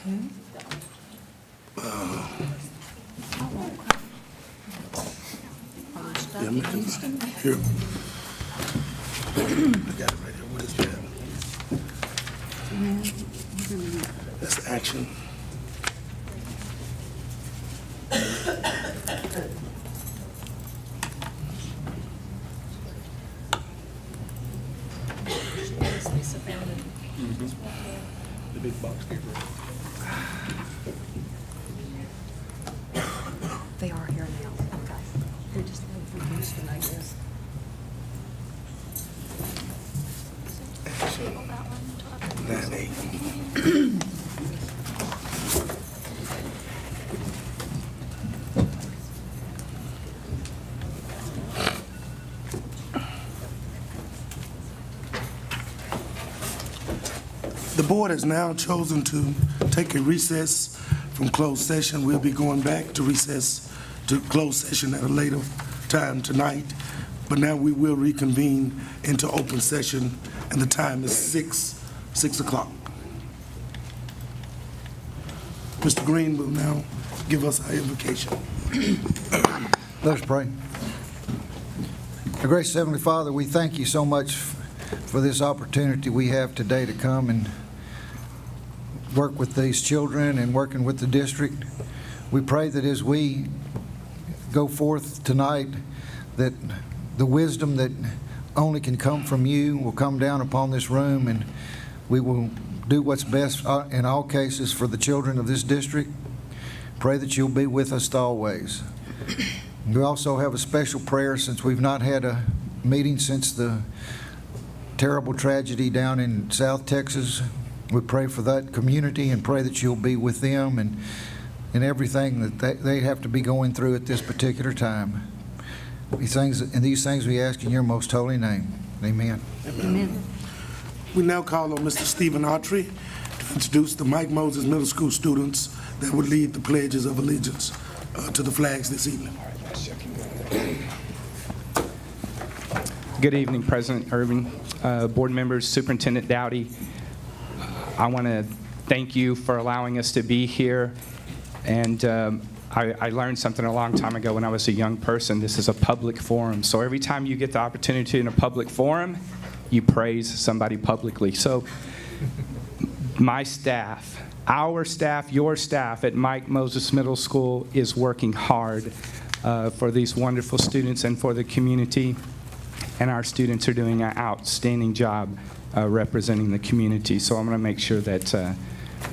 Yeah, here. I got it right here. What is that? That's action. The big box paper. They are here now. Okay. They're just from Houston, I guess. Action. 9-8. The board has now chosen to take a recess from closed session. We'll be going back to recess to closed session at a later time tonight, but now we will reconvene into open session, and the time is 6 o'clock. Mr. Green will now give us our invocation. Let us pray. Our gracious Heavenly Father, we thank you so much for this opportunity we have today to come and work with these children and working with the district. We pray that as we go forth tonight, that the wisdom that only can come from you will come down upon this room, and we will do what's best in all cases for the children of this district. Pray that you'll be with us always. We also have a special prayer, since we've not had a meeting since the terrible tragedy down in South Texas. We pray for that community and pray that you'll be with them and everything that they have to be going through at this particular time. These things we ask in your most holy name. Amen. Amen. We now call on Mr. Stephen Autry to introduce the Mike Moses Middle School students that would lead the pledges of allegiance to the flags this evening. Good evening, President Irvin, board members, Superintendent Dowdy. I want to thank you for allowing us to be here. And I learned something a long time ago when I was a young person. This is a public forum. So every time you get the opportunity in a public forum, you praise somebody publicly. So my staff, our staff, your staff at Mike Moses Middle School is working hard for these wonderful students and for the community. And our students are doing an outstanding job representing the community. So I'm going to make sure that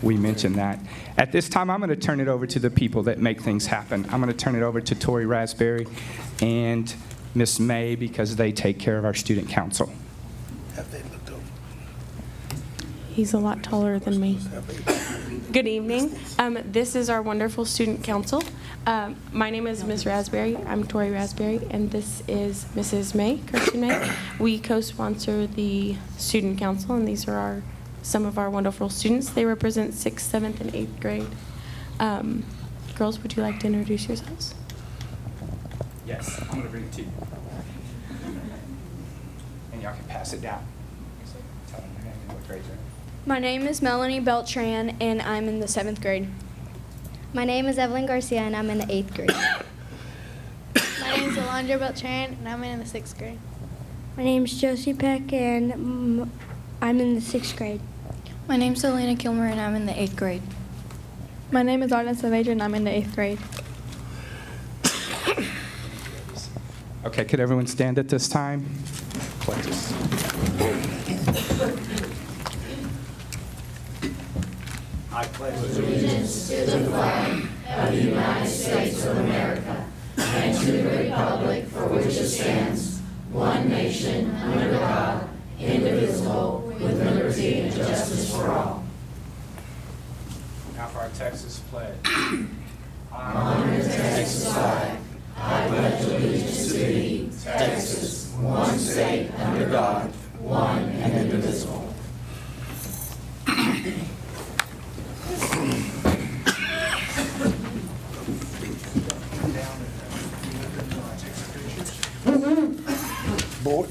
we mention that. At this time, I'm going to turn it over to the people that make things happen. I'm going to turn it over to Tori Raspberry and Miss May, because they take care of our student council. Have they looked over? He's a lot taller than me. Good evening. This is our wonderful student council. My name is Ms. Raspberry. I'm Tori Raspberry, and this is Mrs. May, Kirsten May. We co-sponsor the student council, and these are some of our wonderful students. They represent 6th, 7th, and 8th grade. Girls, would you like to introduce yourselves? Yes, I'm going to bring it to you. And y'all can pass it down. Tell them your name and what grade you're in. My name is Melanie Beltran, and I'm in the 7th grade. My name is Evelyn Garcia, and I'm in the 8th grade. My name is Alondra Beltran, and I'm in the 6th grade. My name is Josie Peck, and I'm in the 6th grade. My name is Elena Kilmer, and I'm in the 8th grade. My name is Arden Saavedra, and I'm in the 8th grade. Okay, could everyone stand at this time? Pledges. I pledge allegiance to the flag of the United States of America and to the republic for which it stands, one nation, under God, indivisible, with liberty and justice for all. Now for our Texas pledge. I honor the Texas flag. I pledge allegiance to thee, Texas, one state under God, one and indivisible. Board.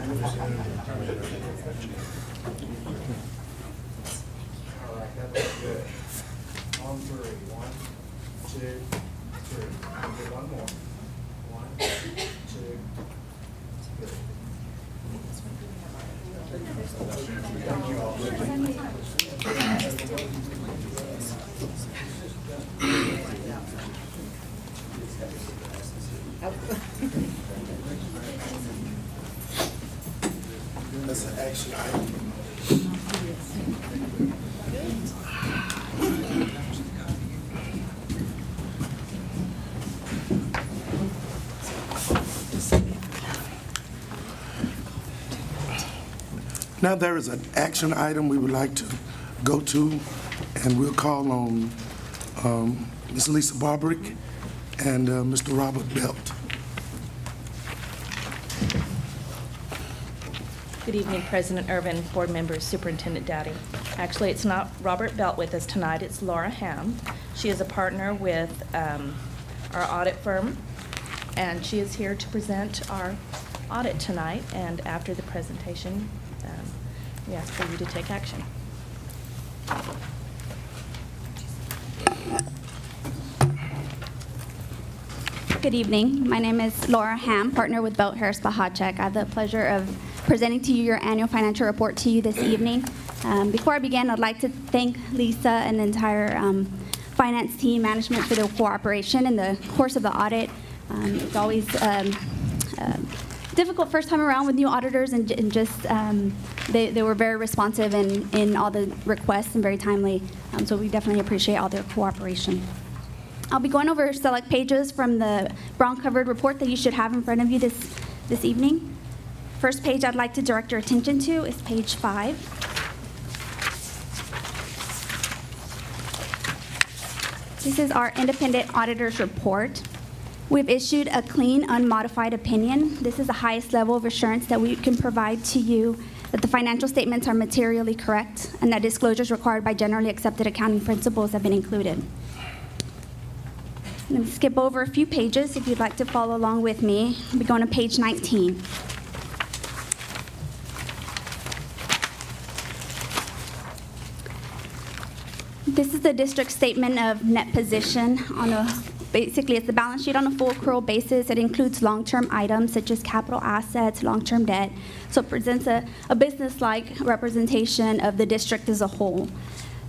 On three. 1, 2, 3. I'll do one more. 1, 2, 3. That's an action item. Now, there is an action item we would like to go to, and we'll call on Ms. Lisa Barbarick and Mr. Robert Belt. Good evening, President Irvin, board members, Superintendent Dowdy. Actually, it's not Robert Belt with us tonight, it's Laura Ham. She is a partner with our audit firm, and she is here to present our audit tonight. And after the presentation, we ask for you to take action. Good evening. My name is Laura Ham, partner with Belt Harris Bahacek. I have the pleasure of presenting to you your annual financial report to you this evening. Before I begin, I'd like to thank Lisa and the entire finance team, management for their cooperation in the course of the audit. It's always difficult first time around with new auditors, and just they were very responsive in all the requests and very timely. So we definitely appreciate all their cooperation. I'll be going over select pages from the brown-covered report that you should have in front of you this evening. First page I'd like to direct your attention to is page 5. This is our independent auditor's report. We've issued a clean, unmodified opinion. This is the highest level of assurance that we can provide to you that the financial statements are materially correct and that disclosures required by generally accepted accounting principles have been included. I'm going to skip over a few pages if you'd like to follow along with me. I'll be going to page 19. This is the district statement of net position basically it's the balance sheet on a full accrual basis. It includes long-term items such as capital assets, long-term debt. So it presents a business-like representation of the district as a whole.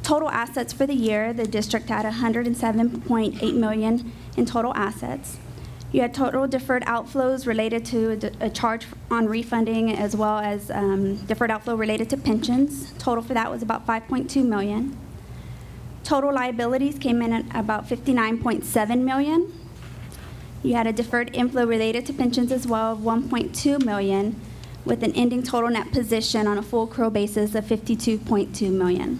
Total assets for the year, the district had $107.8 million in total assets. You had total deferred outflows related to a charge on refunding, as well as deferred outflow related to pensions. Total for that was about $5.2 million. Total liabilities came in at about $59.7 million. You had a deferred inflow related to pensions as well of $1.2 million, with an ending total net position on a full accrual basis of $52.2 million.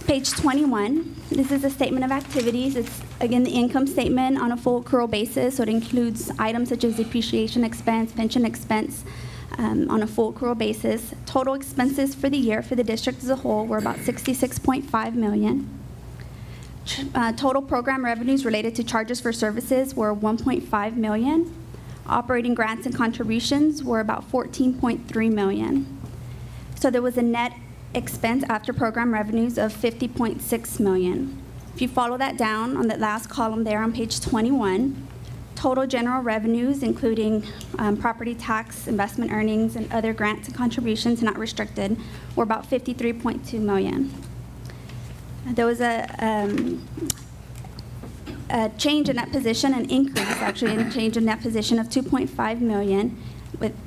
Page 21, this is a statement of activities. It's, again, the income statement on a full accrual basis, so it includes items such as depreciation expense, pension expense, on a full accrual basis. Total expenses for the year for the district as a whole were about $66.5 million. Total program revenues related to charges for services were $1.5 million. Operating grants and contributions were about $14.3 million. So there was a net expense after program revenues of $50.6 million. If you follow that down on that last column there on page 21, total general revenues, including property tax, investment earnings, and other grants and contributions not restricted, were about $53.2 million. There was a change in that position, an increase actually in a change in that position of $2.5 million,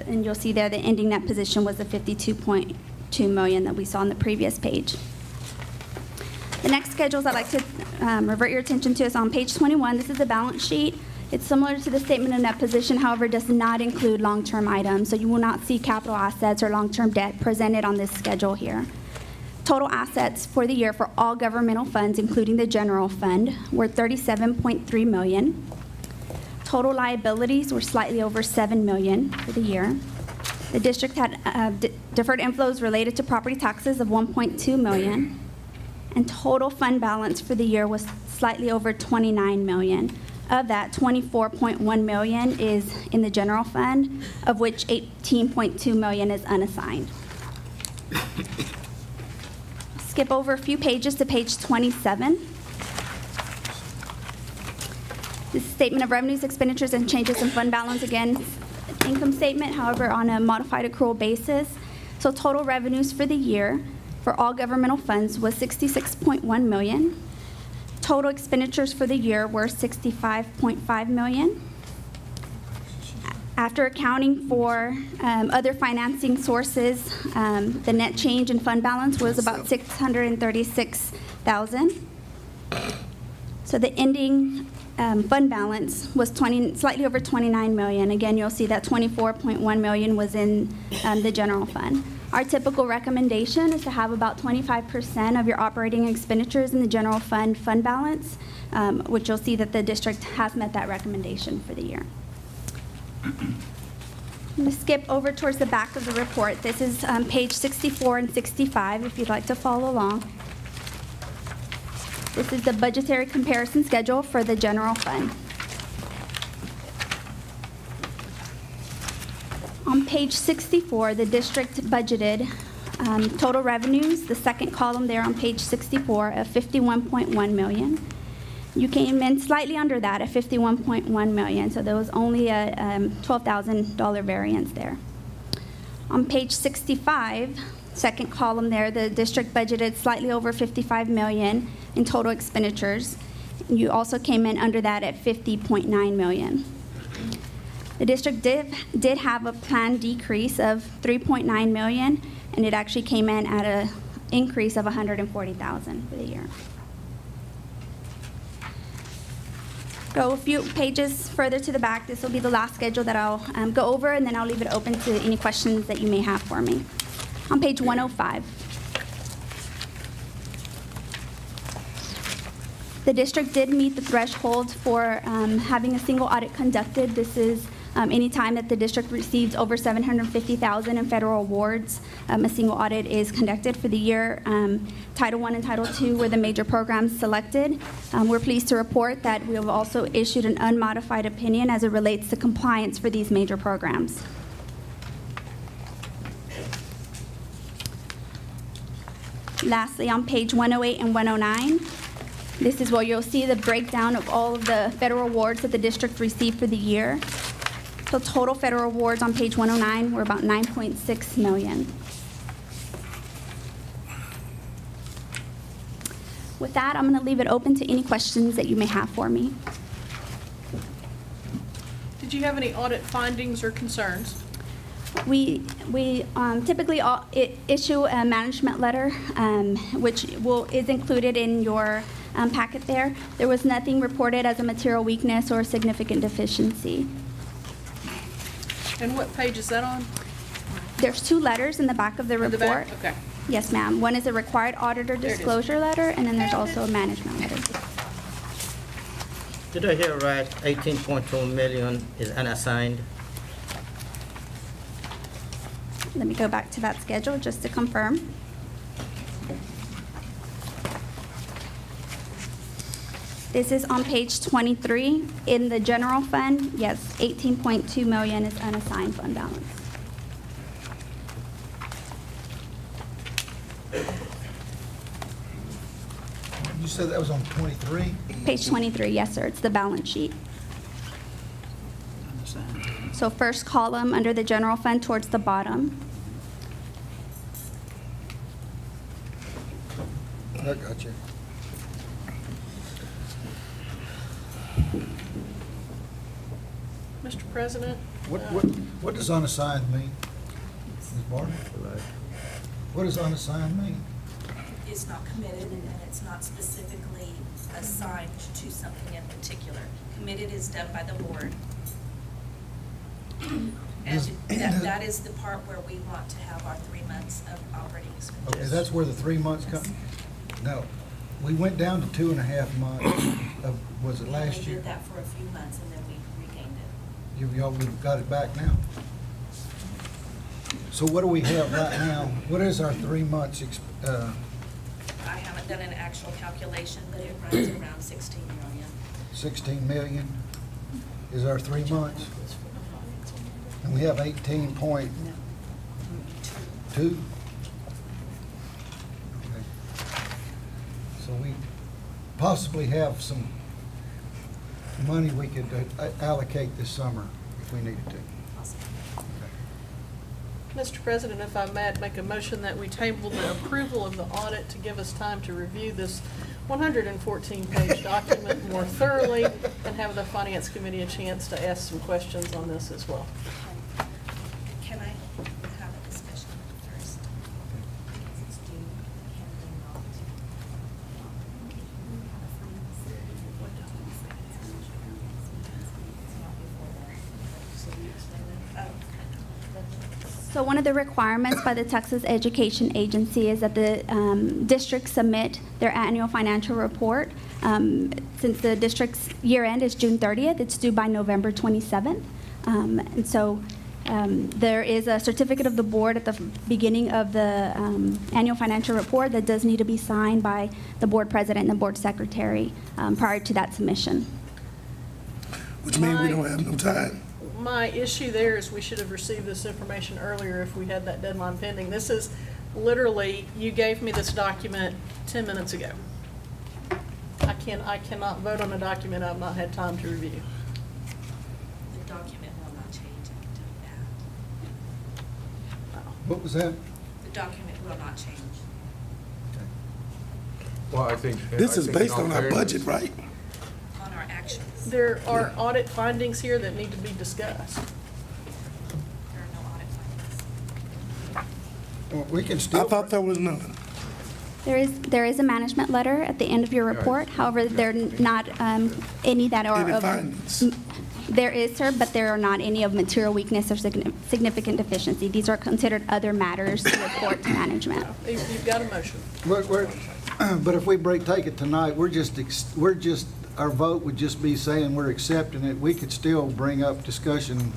and you'll see there the ending net position was the $52.2 million that we saw on the previous page. The next schedules I'd like to revert your attention to is on page 21. This is the balance sheet. It's similar to the statement of net position, however, does not include long-term items, so you will not see capital assets or long-term debt presented on this schedule here. Total assets for the year for all governmental funds, including the general fund, were $37.3 million. Total liabilities were slightly over $7 million for the year. The district had deferred inflows related to property taxes of $1.2 million, and total fund balance for the year was slightly over $29 million. Of that, 24.1 million is in the general fund, of which 18.2 million is unassigned. Skip over a few pages to page 27. This is statement of revenues, expenditures, and changes in fund balance. Again, income statement, however, on a modified accrual basis. So total revenues for the year for all governmental funds was 66.1 million. Total expenditures for the year were 65.5 million. After accounting for other financing sources, the net change in fund balance was about $636,000. So the ending fund balance was slightly over 29 million. Again, you'll see that 24.1 million was in the general fund. Our typical recommendation is to have about 25% of your operating expenditures in the general fund balance, which you'll see that the district has met that recommendation for the year. I'm going to skip over towards the back of the report. This is page 64 and 65, if you'd like to follow along. This is the budgetary comparison schedule for the general fund. On page 64, the district budgeted total revenues, the second column there on page 64, of 51.1 million. You came in slightly under that at 51.1 million, so there was only a $12,000 variance there. On page 65, second column there, the district budgeted slightly over 55 million in total expenditures. You also came in under that at 50.9 million. The district did have a planned decrease of 3.9 million, and it actually came in at an increase of 140,000 for the year. Go a few pages further to the back. This will be the last schedule that I'll go over, and then I'll leave it open to any questions that you may have for me. On page 105. The district did meet the threshold for having a single audit conducted. This is any time that the district receives over $750,000 in federal awards, a single audit is conducted for the year. Title I and Title II were the major programs selected. We're pleased to report that we have also issued an unmodified opinion as it relates to compliance for these major programs. Lastly, on page 108 and 109, this is where you'll see the breakdown of all of the federal awards that the district received for the year. So total federal awards on page 109 were about 9.6 million. With that, I'm going to leave it open to any questions that you may have for me. Did you have any audit findings or concerns? We typically issue a management letter, which is included in your packet there. There was nothing reported as a material weakness or significant deficiency. And what page is that on? There's two letters in the back of the report. In the back? Okay. Yes, ma'am. One is a required auditor disclosure letter, and then there's also a management letter. Did I hear right, 18.2 million is unassigned? Let me go back to that schedule just to confirm. This is on page 23. In the general fund, yes, 18.2 million is unassigned fund balance. You said that was on 23? Page 23, yes, sir. It's the balance sheet. So first column under the general fund towards the bottom. I got you. Mr. President? What does unassigned mean? Ms. Barton? What does unassigned mean? Is not committed and it's not specifically assigned to something in particular. Committed is done by the board. And that is the part where we want to have our 3 months of operating expenditures. Okay, that's where the 3 months come? No. We went down to 2.5 months of, was it last We year? did that for a few months and then we regained it. Y'all, we've got it back now. So what do we have right now? What is our 3 months, I haven't haven't done an actual calculation, but it runs around 16 million. 16 million is our 3 months. And we have 18.2. Okay. So we possibly have some money we could allocate this summer if we needed to. Mr. President, if I may, I'd make a motion that we table the approval of the audit to give us time to review this 114-page document more thoroughly and have the Finance Committee a chance to ask some questions on this as well. Can I have a discussion first? Because it's due, can we not? So one of the requirements by the Texas Education Agency is that the districts submit their annual financial report. Since the district's year end is June 30th, it's due by November 27th. And so there is a certificate of the board at the beginning of the annual financial report that does need to be signed by the board president and the board secretary prior to that submission. Which means we don't have no time. My issue there is we should have received this information earlier if we had that deadline pending. This is literally, you gave me this document 10 minutes ago. I cannot vote on a document I've not had time to review. The document will not change, I can tell you that. What was that? The document will not change. Well, I think. This is I think based in all on our fairness- budget, right? On our actions, There are audit findings here that need to be discussed. there are no audit findings. Well, we can I still, thought there was none. There is a management letter at the end of your report. However, there are not any that are Any of. findings? There is, sir, but there are not any of material weakness or significant deficiency. These are considered other matters to report to management. You've got a motion. but if we take it tonight, our vote would just be saying we're accepting it. We could still bring up discussion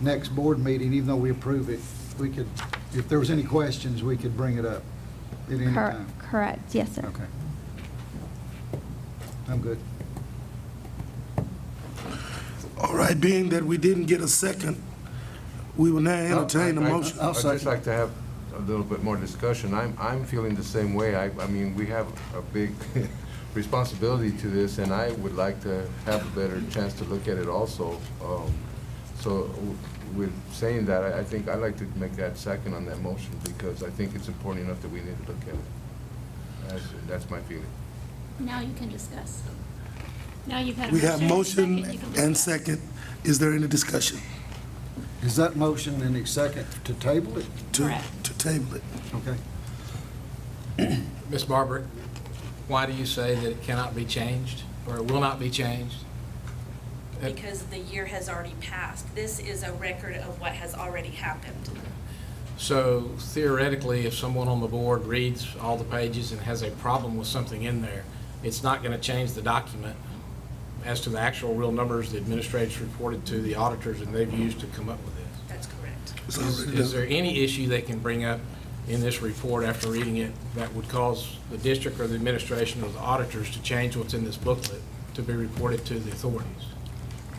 next board meeting, even though we approve it. We could, if there was any questions, we could bring it up at any time. Correct, yes, sir. Okay. I'm good. All right, being that we didn't get a second, we will now entertain a motion. I'll I'd second. just like to have a little bit more discussion. I'm feeling the same way. I mean, we have a big responsibility to this, and I would like to have a better chance to look at it also. So with saying that, I think I'd like to make that second on that motion, because I think it's important enough that we need to look at it. That's my feeling. Now you can discuss. Now you've had a We have motion second, you can and discuss. second. Is there any discussion Is that motion and a second to table it? to table it? Okay. Ms. Barber, why do you say that it cannot be changed, or it will not be changed? Because the year has already passed. This is a record of what has already happened. So theoretically, if someone on the board reads all the pages and has a problem with something in there, it's not going to change the document as to the actual real numbers the administrators reported to the auditors and they've used to come up with this. That's correct. It's already Is done. there any issue they can bring up in this report after reading it that would cause the district or the administration or the auditors to change what's in this booklet to be reported to the authorities?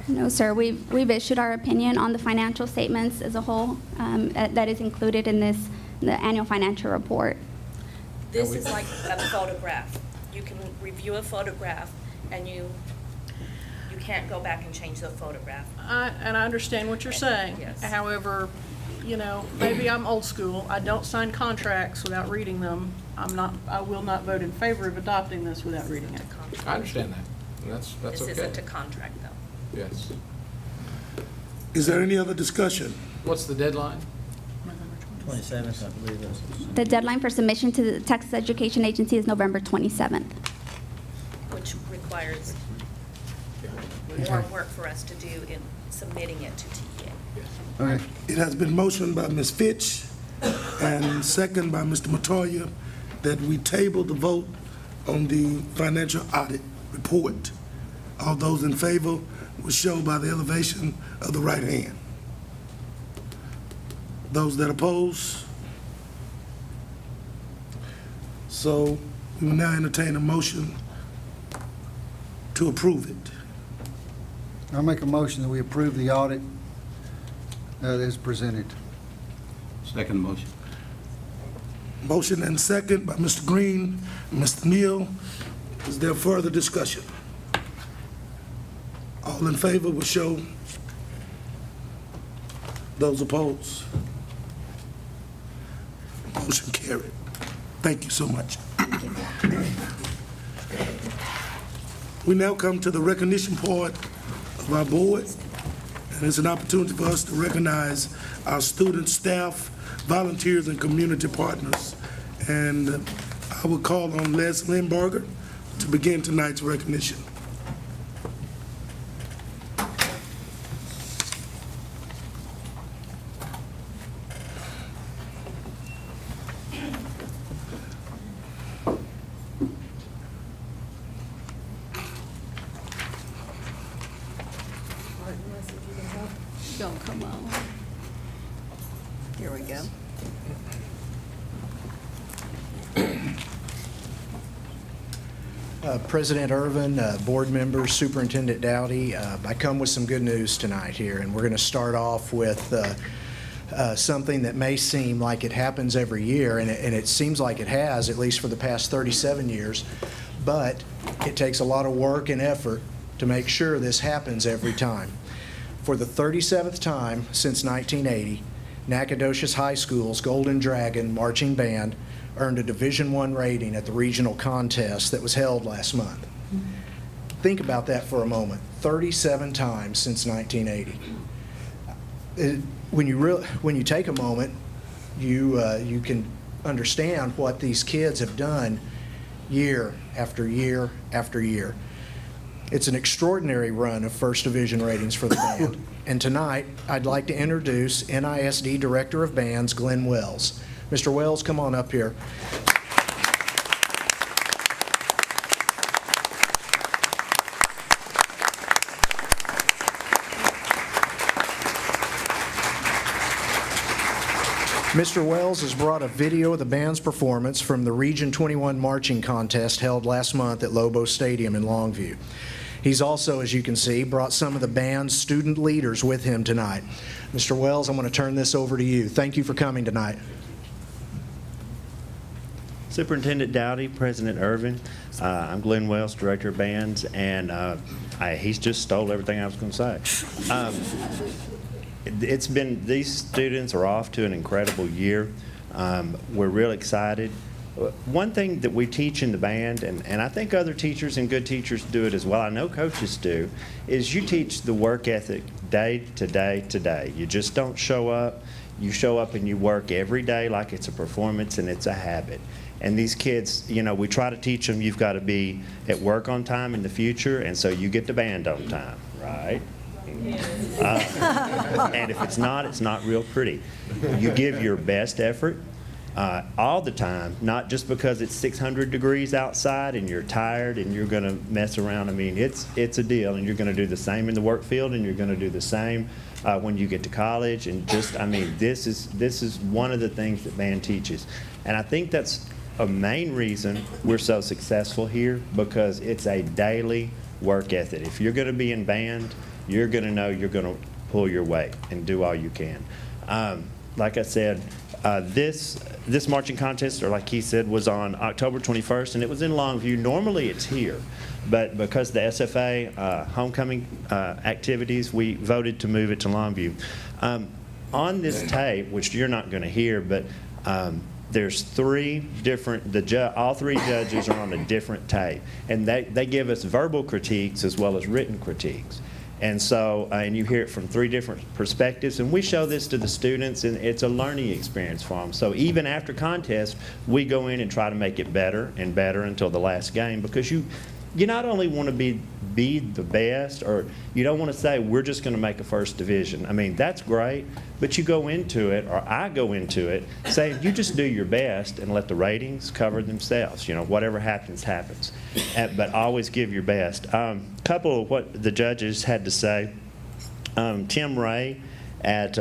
No, sir, we've issued our opinion on the financial statements as a whole. That is included in the annual financial report. This is like a photograph. You can review a photograph and you can't go back and change the photograph. And I understand what you're saying. Yes. However, maybe I'm old school. I don't sign contracts without reading them. I will not vote in favor of adopting this without reading it. I understand that. That's This okay. isn't a contract, though. Yes. Is there any other discussion? What's the deadline? 27th, I believe it is. The deadline for submission to the Texas Education Agency is November 27th. Which requires more work for us to do in submitting it to TEA. Okay. It has been motioned by Ms. Fitch and second by Mr. Montoya that we table the vote on the financial audit report. All those in favor will show by the elevation of the right hand. Those that oppose? So We will now entertain a motion to approve it. I'll make a motion that we approve the audit that is presented. Second motion. Motion and second by Mr. Green and Mr. Neal. Is there further discussion? All in favor will show. Those opposed? Motion carried. Thank you so much. We now come to the recognition part of our board, and it's an opportunity for us to recognize our students, staff, volunteers, and community partners. And I will call on Les Lindberger to begin tonight's recognition. Don't come on. Here we go. President Irvin, board members, Superintendent Dowdy, I come with some good news tonight here, and we're going to start off with something that may seem like it happens every year, and it seems like it has, at least for the past 37 years, but it takes a lot of work and effort to make sure this happens every time. For the 37th time since 1980, Nacogdoches High School's Golden Dragon Marching Band earned a Division I rating at the regional contest that was held last month. Think about that for a moment. 37 times since 1980. When you take a moment, you can understand what these kids have done year after year after year. It's an extraordinary run of First Division ratings for the band. And tonight, I'd like to introduce NISD Director of Bands, Glenn Wells. Mr. Wells, come on up here. Mr. Wells has brought a video of the band's performance from the Region 21 marching contest held last month at Lobo Stadium in Longview. He's also, as you can see, brought some of the band's student leaders with him tonight. Mr. Wells, I'm going to turn this over to you. Thank you for coming tonight. Superintendent Dowdy, President Irvin, I'm Glenn Wells, Director of Bands, and he's just stole everything I was going to say. These students are off to an incredible year. We're real excited. One thing that we teach in the band, and I think other teachers and good teachers do it as well, I know coaches do, is you teach the work ethic day to day to day. You just don't show up. You show up and you work every day like it's a performance and it's a habit. And these kids, you know, we try to teach them you've got to be at work on time in the future, and so you get the band on time, right? And if it's not real pretty. You give your best effort all the time, not just because it's 600 degrees outside and you're tired and you're going to mess around. I mean, it's a deal, and you're going to do the same in the work field, and you're going to do the same when you get to college. And just, I mean, this is one of the things that band teaches, and I think that's a main reason we're so successful here, because it's a daily work ethic. If you're going to be in band, you're going to know you're going to pull your weight and do all you can. Like I said, this marching contest, or like he said, was on October 21st, and it was in Longview. Normally it's here, but because the SFA homecoming activities, we voted to move it to Longview. On this tape, which you're not going to hear, but there's three different, all three judges are on a different tape, and they give us verbal critiques as well as written critiques. And so, and you hear it from three different perspectives, and we show this to the students, and it's a learning experience for them. So even after contest, we go in and try to make it better and better until the last game, because you not only want to be the best, or you don't want to say we're just going to make a first division. I mean, that's great, but you go into it, or I go into it, saying you just do your best and let the ratings cover themselves. You know, whatever happens, happens. But always give your best. Couple of what the judges had to say. Tim Ray at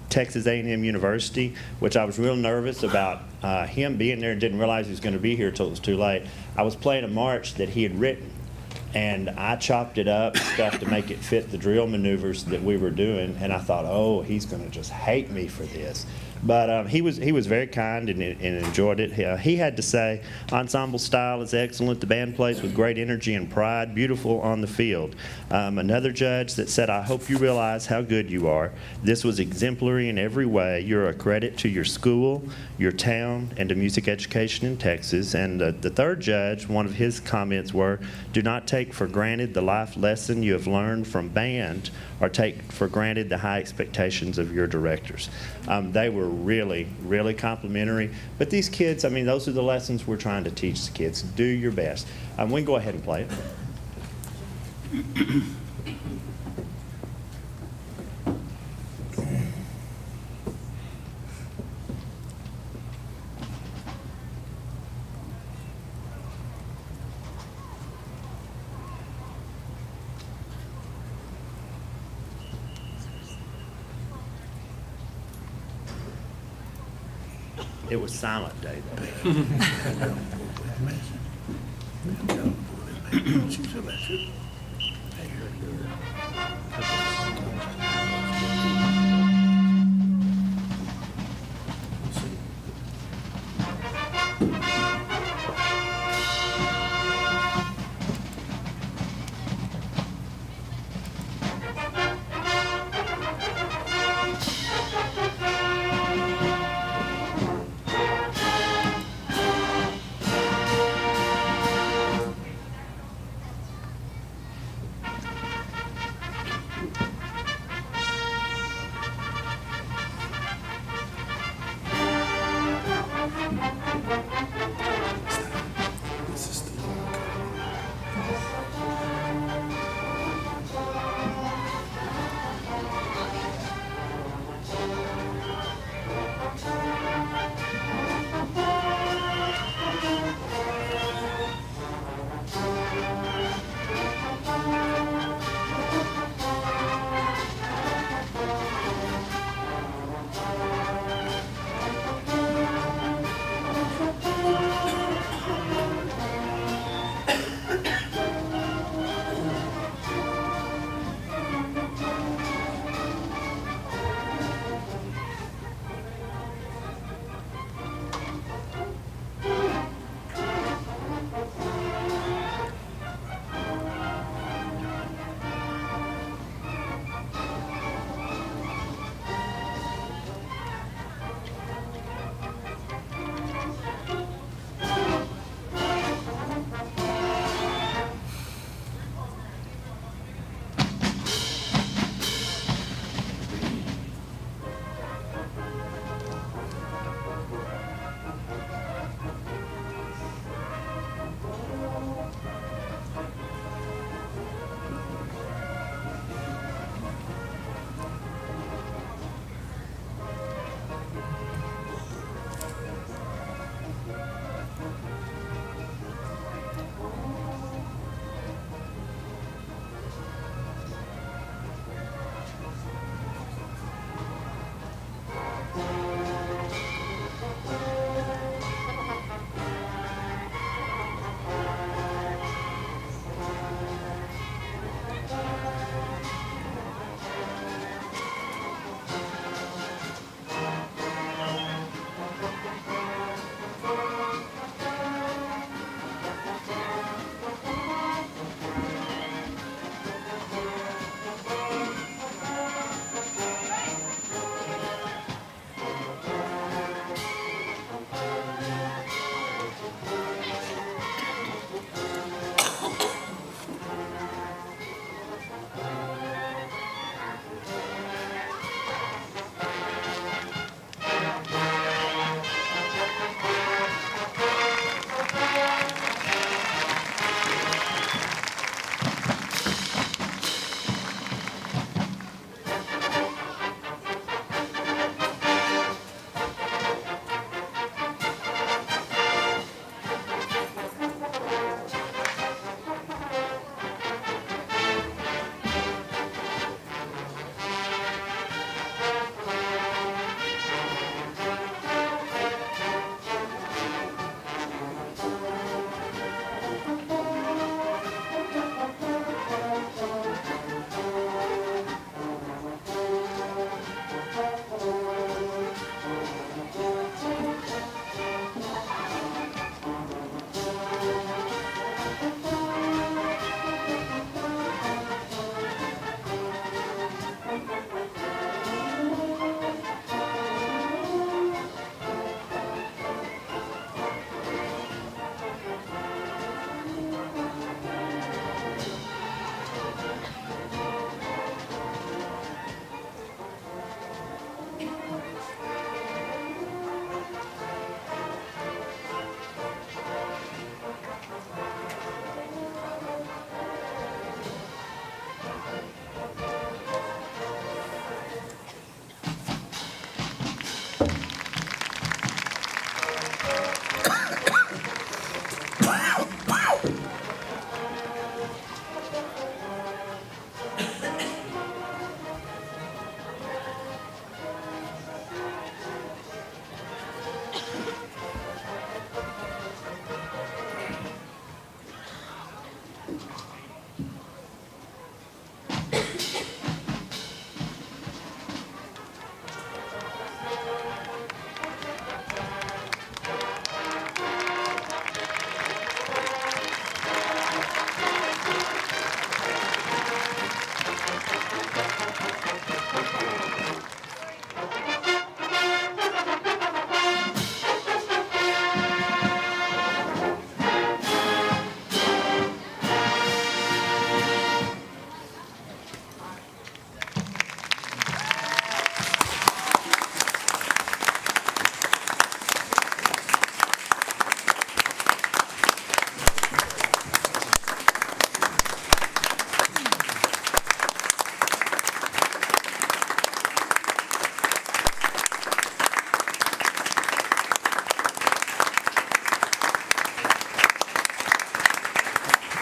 Texas A&M University, which I was real nervous about him being there and didn't realize he was going to be here till it was too late. I was playing a march that he had written, and I chopped it up and stuff to make it fit the drill maneuvers that we were doing, and I thought, oh, he's going to just hate me for this. But he was very kind and enjoyed it. He had to say, ensemble style is excellent. The band plays with great energy and pride. Beautiful on the field. Another judge that said, I hope you realize how good you are. This was exemplary in every way. You're a credit to your school, your town, and to music education in Texas. And the third judge, one of his comments were, do not take for granted the life lesson you have learned from band or take for granted the high expectations of your directors. They were really, really complimentary. But these kids, I mean, those are the lessons we're trying to teach the kids. Do your best. We can go ahead and play it. It was silent day, though.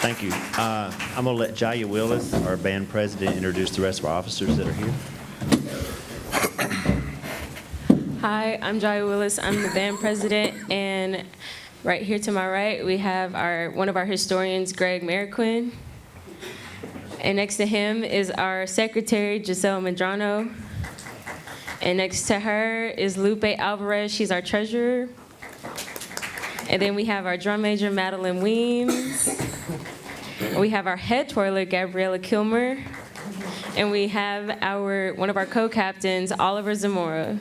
Thank you. I'm going to let Jaya Willis, our band president, introduce the rest of our officers that are here. Hi, I'm Jaya Willis. I'm the band president, and right here to my right, we have one of our historians, Greg Mariquin. And next to him is our secretary, Giselle Medrano. And next to her is Lupe Alvarez. She's our treasurer. And then we have our drum major, Madeline Weems. We have our head twirler, Gabriella Kilmer. And we have one of our co-captains, Oliver Zamora.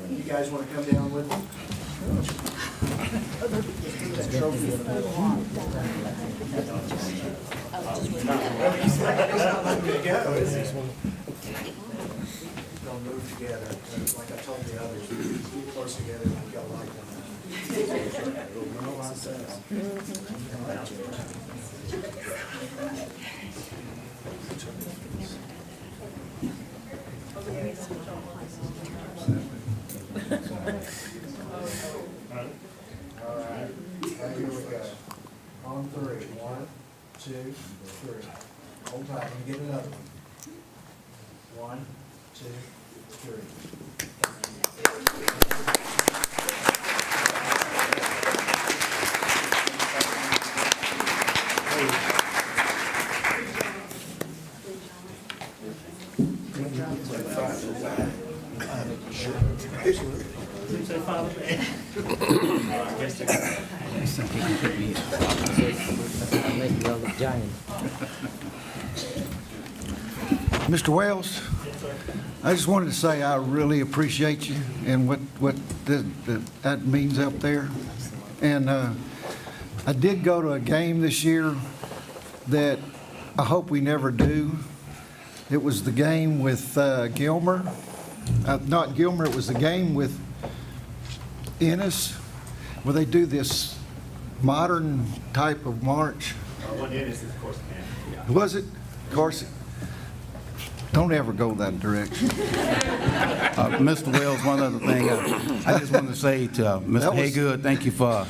You guys want to come down with me? Don't move together. Like I told the others, keep close together like y'all like them. All right, here we go. On three. 1, 2, 3. Hold tight. Let me get another one. 1, 2, 3. Mr. Wells, I just wanted to say I really appreciate you and what that means up there. And I did go to a game this year that I hope we never do. It was the game with Gilmer. Not Gilmer, it was the game with Ennis, where they do this modern type of march. What Ennis is, of course, man. Was it? Of course. Don't ever go that direction. Mr. Wells, one other thing, I just wanted to say to Mr. Haygood, thank you for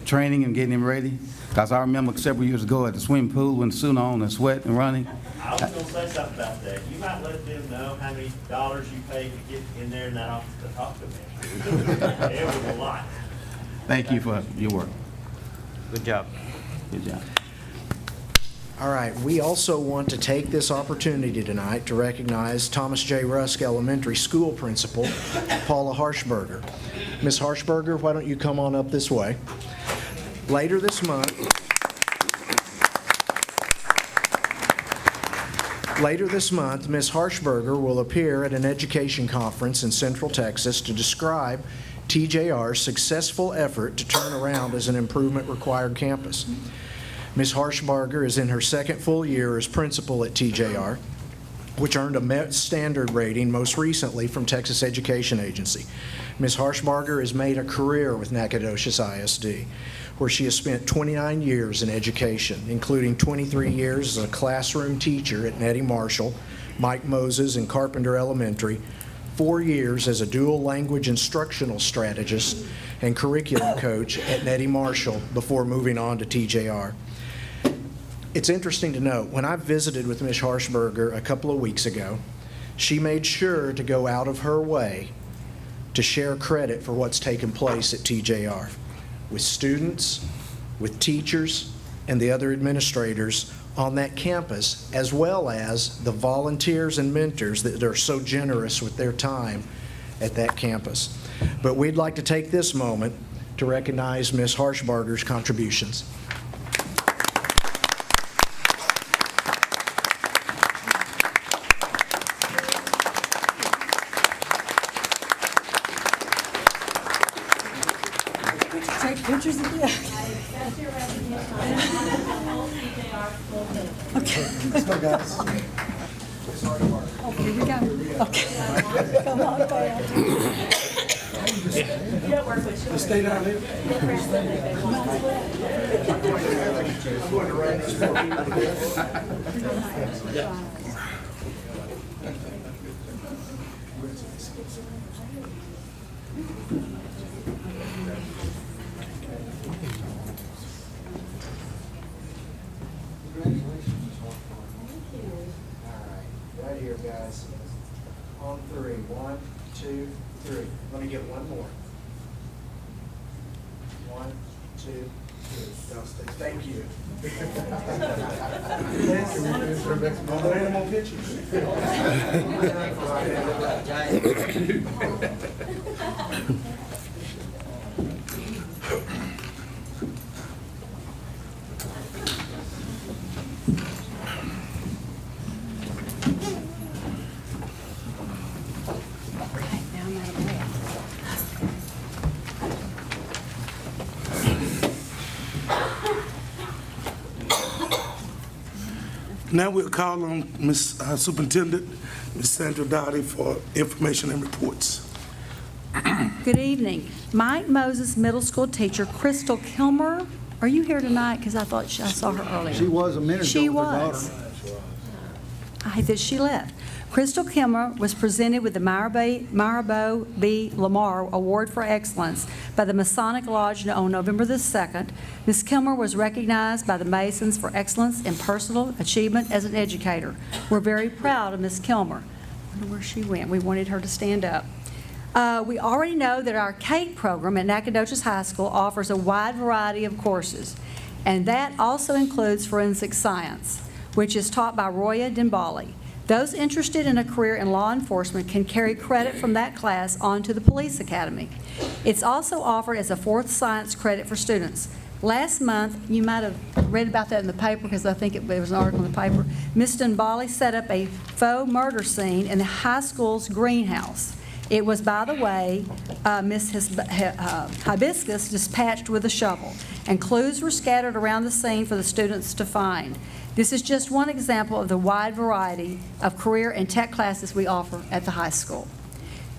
training and getting him ready. Because I remember several years ago at the swimming pool when the suit on and sweat and running. I was going to say something about that. You might let them know how many dollars you pay to get in there in that office to talk to me. It was a lot. Thank you for your work. Good job. Good job. All right, we also want to take this opportunity tonight to recognize Thomas J. Rusk Elementary School Principal, Paula Harshberger. Ms. Harshberger, why don't you come on up this way? Later this month, Ms. Harshberger will appear at an education conference in Central Texas to describe TJR's successful effort to turn around as an improvement-required campus. Ms. Harshberger is in her second full year as principal at TJR, which earned a Met Standard rating most recently from Texas Education Agency. Ms. Harshberger has made a career with Nacogdoches ISD, where she has spent 29 years in education, including 23 years as a classroom teacher at Nettie Marshall, Mike Moses, and Carpenter Elementary, 4 years as a dual language instructional strategist and curriculum coach at Nettie Marshall before moving on to TJR. It's interesting to note, when I visited with Ms. Harshberger a couple of weeks ago, she made sure to go out of her way to share credit for what's taken place at TJR with students, with teachers, and the other administrators on that campus, as well as the volunteers and mentors that are so generous with their time at that campus. But we'd like to take this moment to recognize Ms. Harshberger's contributions. Take pictures of you. Okay. Let's go, guys. Okay, we got it. Okay. Come on, Dad. Just stay down there. Right here, guys. On three. 1, 2, 3. Let me get one more. 1, 2, 3. Dustin, thank you. Any more pictures? Now I'm out of breath. Now we'll call on Ms. Superintendent, Ms. Sandra Dowdy, for information and reports. Good evening. Mike Moses Middle School teacher Crystal Kilmer, are you here tonight? Because I thought I saw her earlier. She was a minute ago She with her was. daughter. I hate that she left. Crystal Kilmer was presented with the Marabo B. Lamar Award for Excellence by the Masonic Lodge on November the 2nd. Ms. Kilmer was recognized by the Masons for excellence in personal achievement as an educator. We're very proud of Ms. Kilmer. I wonder where she went. We wanted her to stand up. We already know that our CATE program at Nacogdoches High School offers a wide variety of courses, and that also includes forensic science, which is taught by Roya Dembali. Those interested in a career in law enforcement can carry credit from that class on to the police academy. It's also offered as a fourth science credit for students. Last month, you might have read about that in the paper because I think there was an article in the paper. Ms. Dembali set up a faux murder scene in the high school's greenhouse. It was, by the way, Ms. Hibiscus dispatched with a shovel, and clues were scattered around the scene for the students to find. This is just one example of the wide variety of career and tech classes we offer at the high school.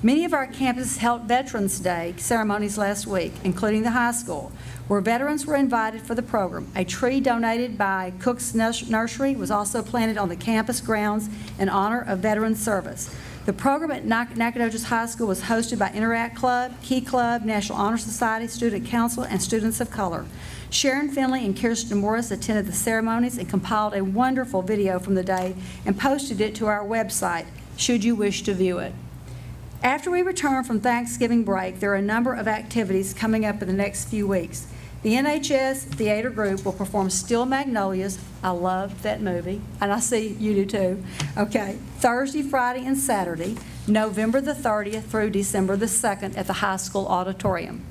Many of our campuses held Veterans Day ceremonies last week, including the high school, where veterans were invited for the program. A tree donated by Cook's Nursery was also planted on the campus grounds in honor of veteran service. The program at Nacogdoches High School was hosted by Interact Club, Key Club, National Honor Society, Student Council, and Students of Color. Sharon Finley and Kirsten Morris attended the ceremonies and compiled a wonderful video from the day and posted it to our website, should you wish to view it. After we return from Thanksgiving break, there are a number of activities coming up in the next few weeks. The NHS Theater Group will perform Steel Magnolias. I love that movie, and I see you do too. Okay, Thursday, Friday, and Saturday, November the 30th through December the 2nd at the high school auditorium.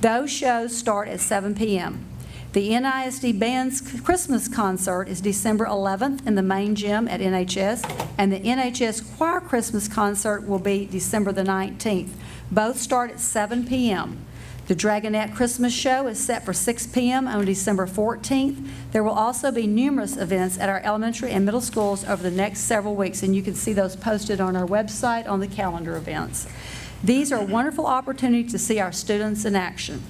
Those shows start at 7 p.m. The NISD Band's Christmas concert is December 11th in the main gym at NHS, and the NHS Choir Christmas concert will be December the 19th. Both start at 7 p.m. The Dragonette Christmas Show is set for 6 p.m. on December 14th. There will also be numerous events at our elementary and middle schools over the next several weeks, and you can see those posted on our website on the calendar events. These are wonderful opportunities to see our students in action.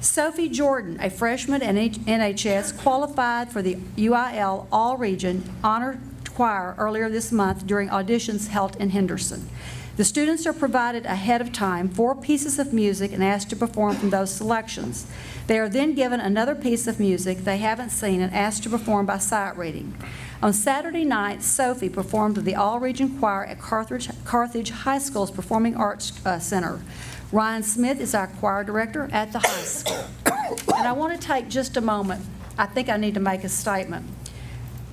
Sophie Jordan, a freshman at NHS, qualified for the UIL All-Region Honor Choir earlier this month during auditions held in Henderson. The students are provided ahead of time 4 pieces of music and asked to perform from those selections. They are then given another piece of music they haven't seen and asked to perform by sight reading. On Saturday night, Sophie performed with the All-Region Choir at Carthage High School's Performing Arts Center. Ryan Smith is our choir director at the high school. And I want to take just a moment. I think I need to make a statement.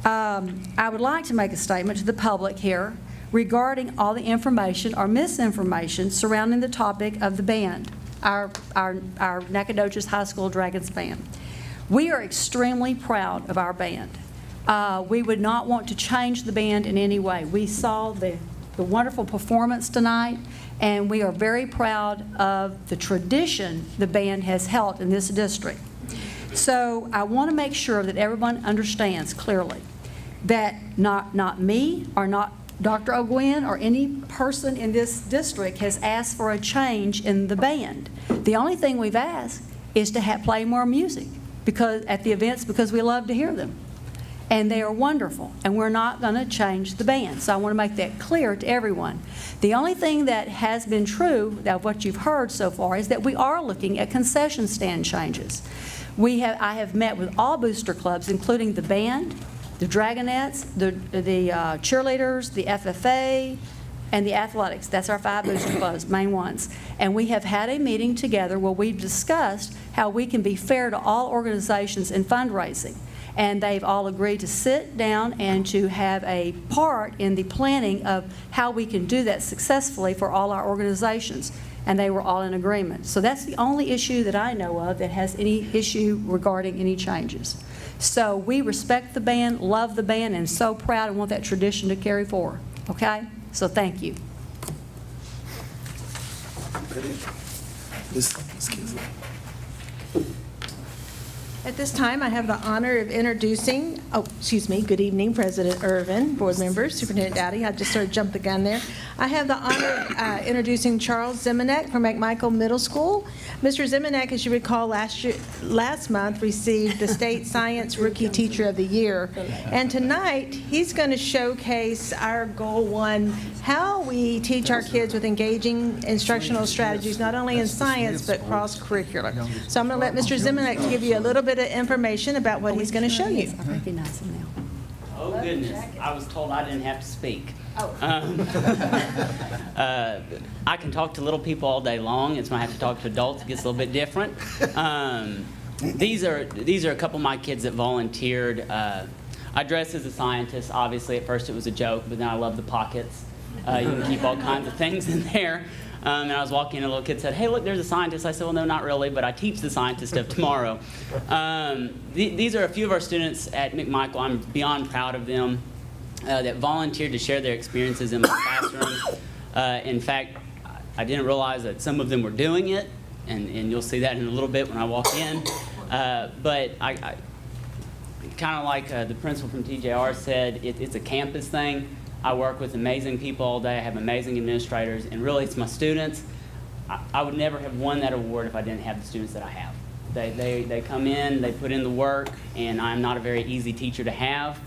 I would like to make a statement to the public here regarding all the information or misinformation surrounding the topic of the band, our Nacogdoches High School Dragons band. We are extremely proud of our band. We would not want to change the band in any way. We saw the wonderful performance tonight, and we are very proud of the tradition the band has held in this district. So I want to make sure that everyone understands clearly that not me or not Dr. O'Gwen or any person in this district has asked for a change in the band. The only thing we've asked is to play more music at the events because we love to hear them. And they are wonderful, and we're not going to change the band. So I want to make that clear to everyone. The only thing that has been true of what you've heard so far is that we are looking at concession stand changes. I have met with all booster clubs, including the band, the Dragonettes, the cheerleaders, the FFA, and the athletics. That's our 5 booster clubs, main ones. And we have had a meeting together where we've discussed how we can be fair to all organizations in fundraising. And they've all agreed to sit down and to have a part in the planning of how we can do that successfully for all our organizations. And they were all in agreement. So that's the only issue that I know of that has any issue regarding any changes. So we respect the band, love the band, and so proud and want that tradition to carry forward. Okay? So thank you. Ms. Kinsley. At this time, I have the honor of introducing, good evening, President Irvin, board members, Superintendent Dowdy. I just sort of jumped the gun there. I have the honor of introducing Charles Zemanek from McMichael Middle School. Mr. Zemanek, as you recall, last month received the State Science Rookie Teacher of the Year. And tonight, he's going to showcase our Goal 1, how we teach our kids with engaging instructional strategies, not only in science, but cross-curricular. So I'm going to let Mr. Zemanek give you a little bit of information about what he's going to show you. I recognize him now. Oh, goodness. I was told I didn't have to speak. I can talk to little people all day long. It's when I have to talk to adults, it gets a little bit different. These are a couple of my kids that volunteered. I dress as a scientist. Obviously, at first it was a joke, but then I love the pockets. You can keep all kinds of things in there. And I was walking in, a little kid said, "Hey, look, there's a scientist." I said, "Well, no, not really, but I teach the scientist stuff tomorrow." These are a few of our students at McMichael. I'm beyond proud of them that volunteered to share their experiences in my classroom. In fact, I didn't realize that some of them were doing it, and you'll see that in a little bit when I walk in. But I kind of like the principal from TJR said, it's a campus thing. I work with amazing people all day. I have amazing administrators, and really it's my students. I would never have won that award if I didn't have the students that I have. They come in, they put in the work, and I'm not a very easy teacher to have.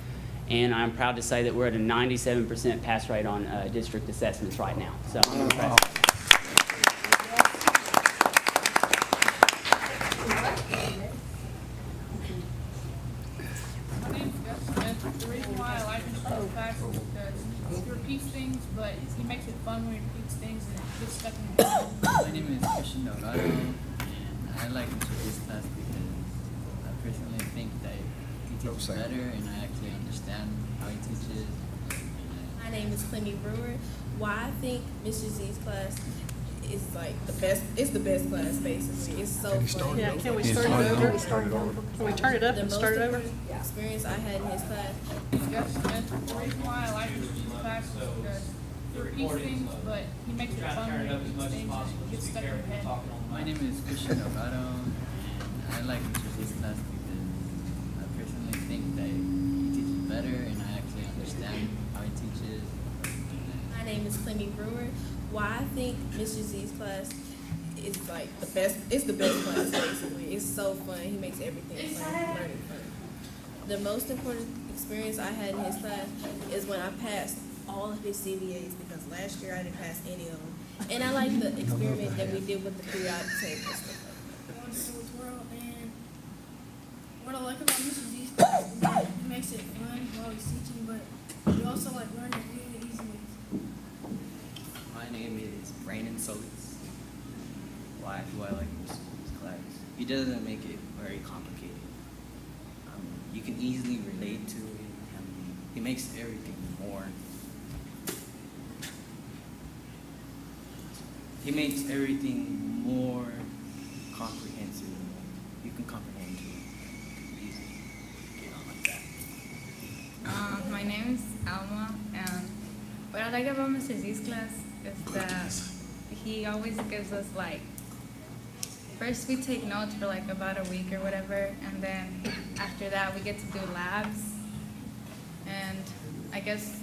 And I'm proud to say that we're at a 97% pass rate on district assessments right now. So I'm impressed. The reason why I like Mr. Fax is because he repeats things, but he makes it fun when he repeats things and it gets stuck in your head. My name is Christian Dorado, and I like this class because I personally think that he teaches better, and I actually understand how he teaches. My name is Clemmy Brewer. Why I think Mr. Z's class is like the best. It's the best class, basically. It's so fun. Yeah, can we start it over? Can we turn it up and start it over? The experience I had in his class. The reason why I like Mr. Fax is because he repeats things, but he makes it fun when he repeats things and it gets stuck in your head. My name is Christian Dorado, and I like Mr. Z's class because I personally think that he teaches better, and I actually understand how he teaches. My name is Clemmy Brewer. Why I think Mr. Z's class is like the best. It's the best class, basically. It's so fun. He makes everything fun, learning fun. The most important experience I had in his class is when I passed all of his CVAs because last year I didn't pass any of them. And I like the experiment that we did with the periodic table and stuff like that. And what I like about Mr. Z's class is that he makes it fun while he's teaching, but you also like learn it really easily. My name is Brandon Solis. Why do I like Mr. Z's class? He doesn't make it very complicated. You can easily relate to it. He makes everything more. He makes everything more comprehensive. You can comprehend it easily. Get on like that. My name is Alma, and what I like about Mr. Z's class is that he always gives us first we take notes for about a week or whatever, and then after that we get to do labs, and I guess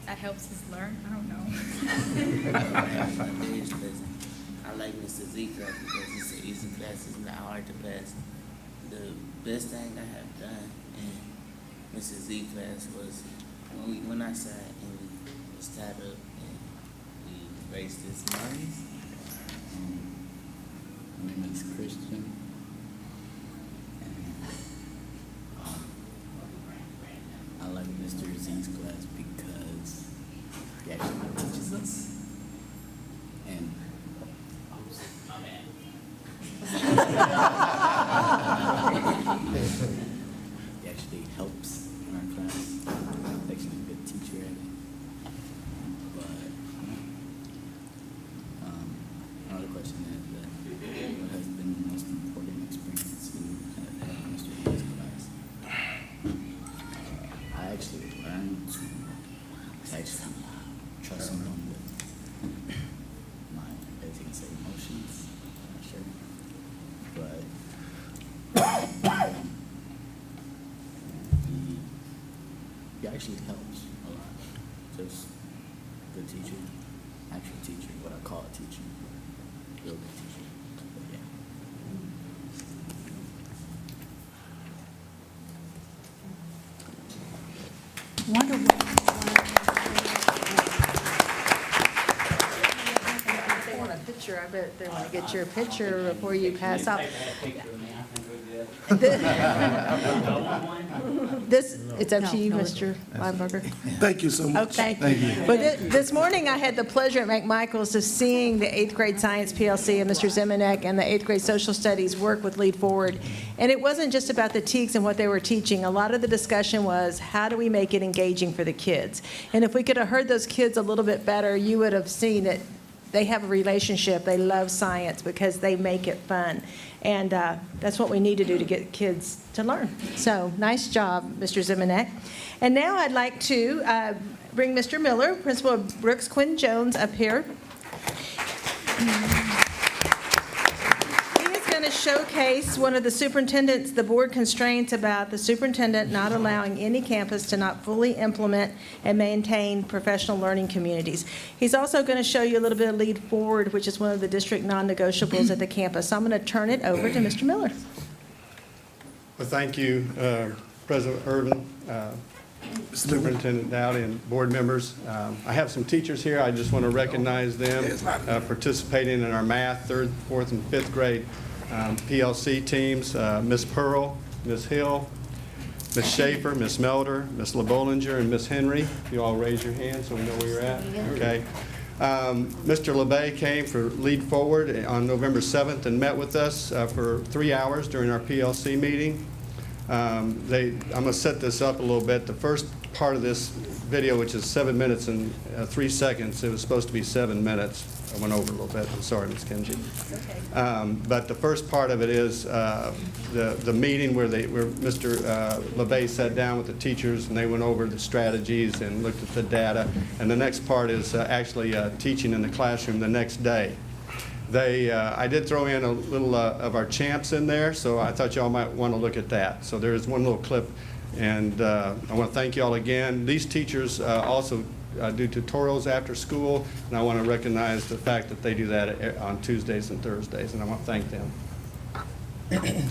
that helps us learn. I don't know. My name is Listen. I like Mr. Z class because it's an easy class. It's not hard to pass. The best thing I have done in Mr. Z class was when we went outside and we was tied up and we raised this money. My name is Christian. I like Mr. Z's class because he actually teaches us. And he actually helps in our class. He's actually a good teacher at it. But another question is what has been the most important experience you have had in Mr. Z's class? I actually learned to actually trust someone with my, as you can say, emotions. I'm not sure. But he actually helps a lot. Just good teacher, actual teacher, what I call a teacher. Real good teacher. But yeah. Wonder If they want a picture, I bet they want to get your picture before you pass out. This, it's up to you, Mr. Weinberger. Thank you so much. Okay. Thank you. But this morning, I had the pleasure at McMichael's of seeing the 8th grade science PLC and Mr. Zemanek and the 8th grade social studies work with Lead Forward. And it wasn't just about the TEKS and what they were teaching. A lot of the discussion was, how do we make it engaging for the kids? And if we could have heard those kids a little bit better, you would have seen that they have a relationship. They love science because they make it fun. And that's what we need to do to get kids to learn. So nice job, Mr. Zemanek. And now I'd like to bring Mr. Miller, principal of Brooks Quinn Jones, up here. He is going to showcase one of the superintendent's, the board constraints about the superintendent not allowing any campus to not fully implement and maintain professional learning communities. He's also going to show you a little bit of Lead Forward, which is one of the district non-negotiables at the campus. So I'm going to turn it over to Mr. Miller. Well, thank you, President Irvin, Superintendent Dowdy, and board members. I have some teachers here. I just want to recognize them participating in our math, 3rd, 4th, and 5th grade PLC teams. Ms. Pearl, Ms. Hill, Ms. Schaefer, Ms. Melder, Ms. LeBollinger, and Ms. Henry. You all raise your hand so we know where you're at. Okay. Mr. LeBay came for Lead Forward on November 7th and met with us for 3 hours during our PLC meeting. I'm going to set this up a little bit. The first part of this video, which is 7 minutes and 3 seconds, it was supposed to be 7 minutes. I went over a little bit. I'm sorry, Ms. Kenji. But the first part of it is the meeting where Mr. LeBay sat down with the teachers and they went over the strategies and looked at the data. And the next part is actually teaching in the classroom the next day. I did throw in a little of our champs in there, so I thought y'all might want to look at that. So there's one little clip, and I want to thank y'all again. These teachers also do tutorials after school, and I want to recognize the fact that they do that on Tuesdays and Thursdays, and I want to thank them. Ready.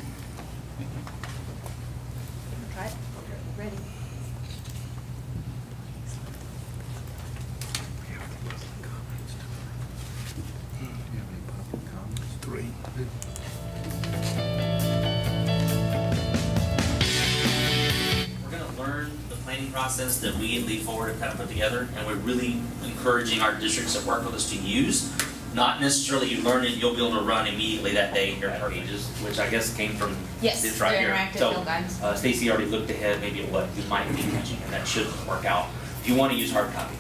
planning process that we at Lead Forward have kind of put together, and we're really encouraging our districts that work with us to use. Not necessarily you learn it, you'll be able to run immediately that day in your pages, which I guess came from Yes, this right they're here. interactive So, field guides. Stacy already looked ahead maybe at what you might be teaching, and that should work out if you want to use hard copy.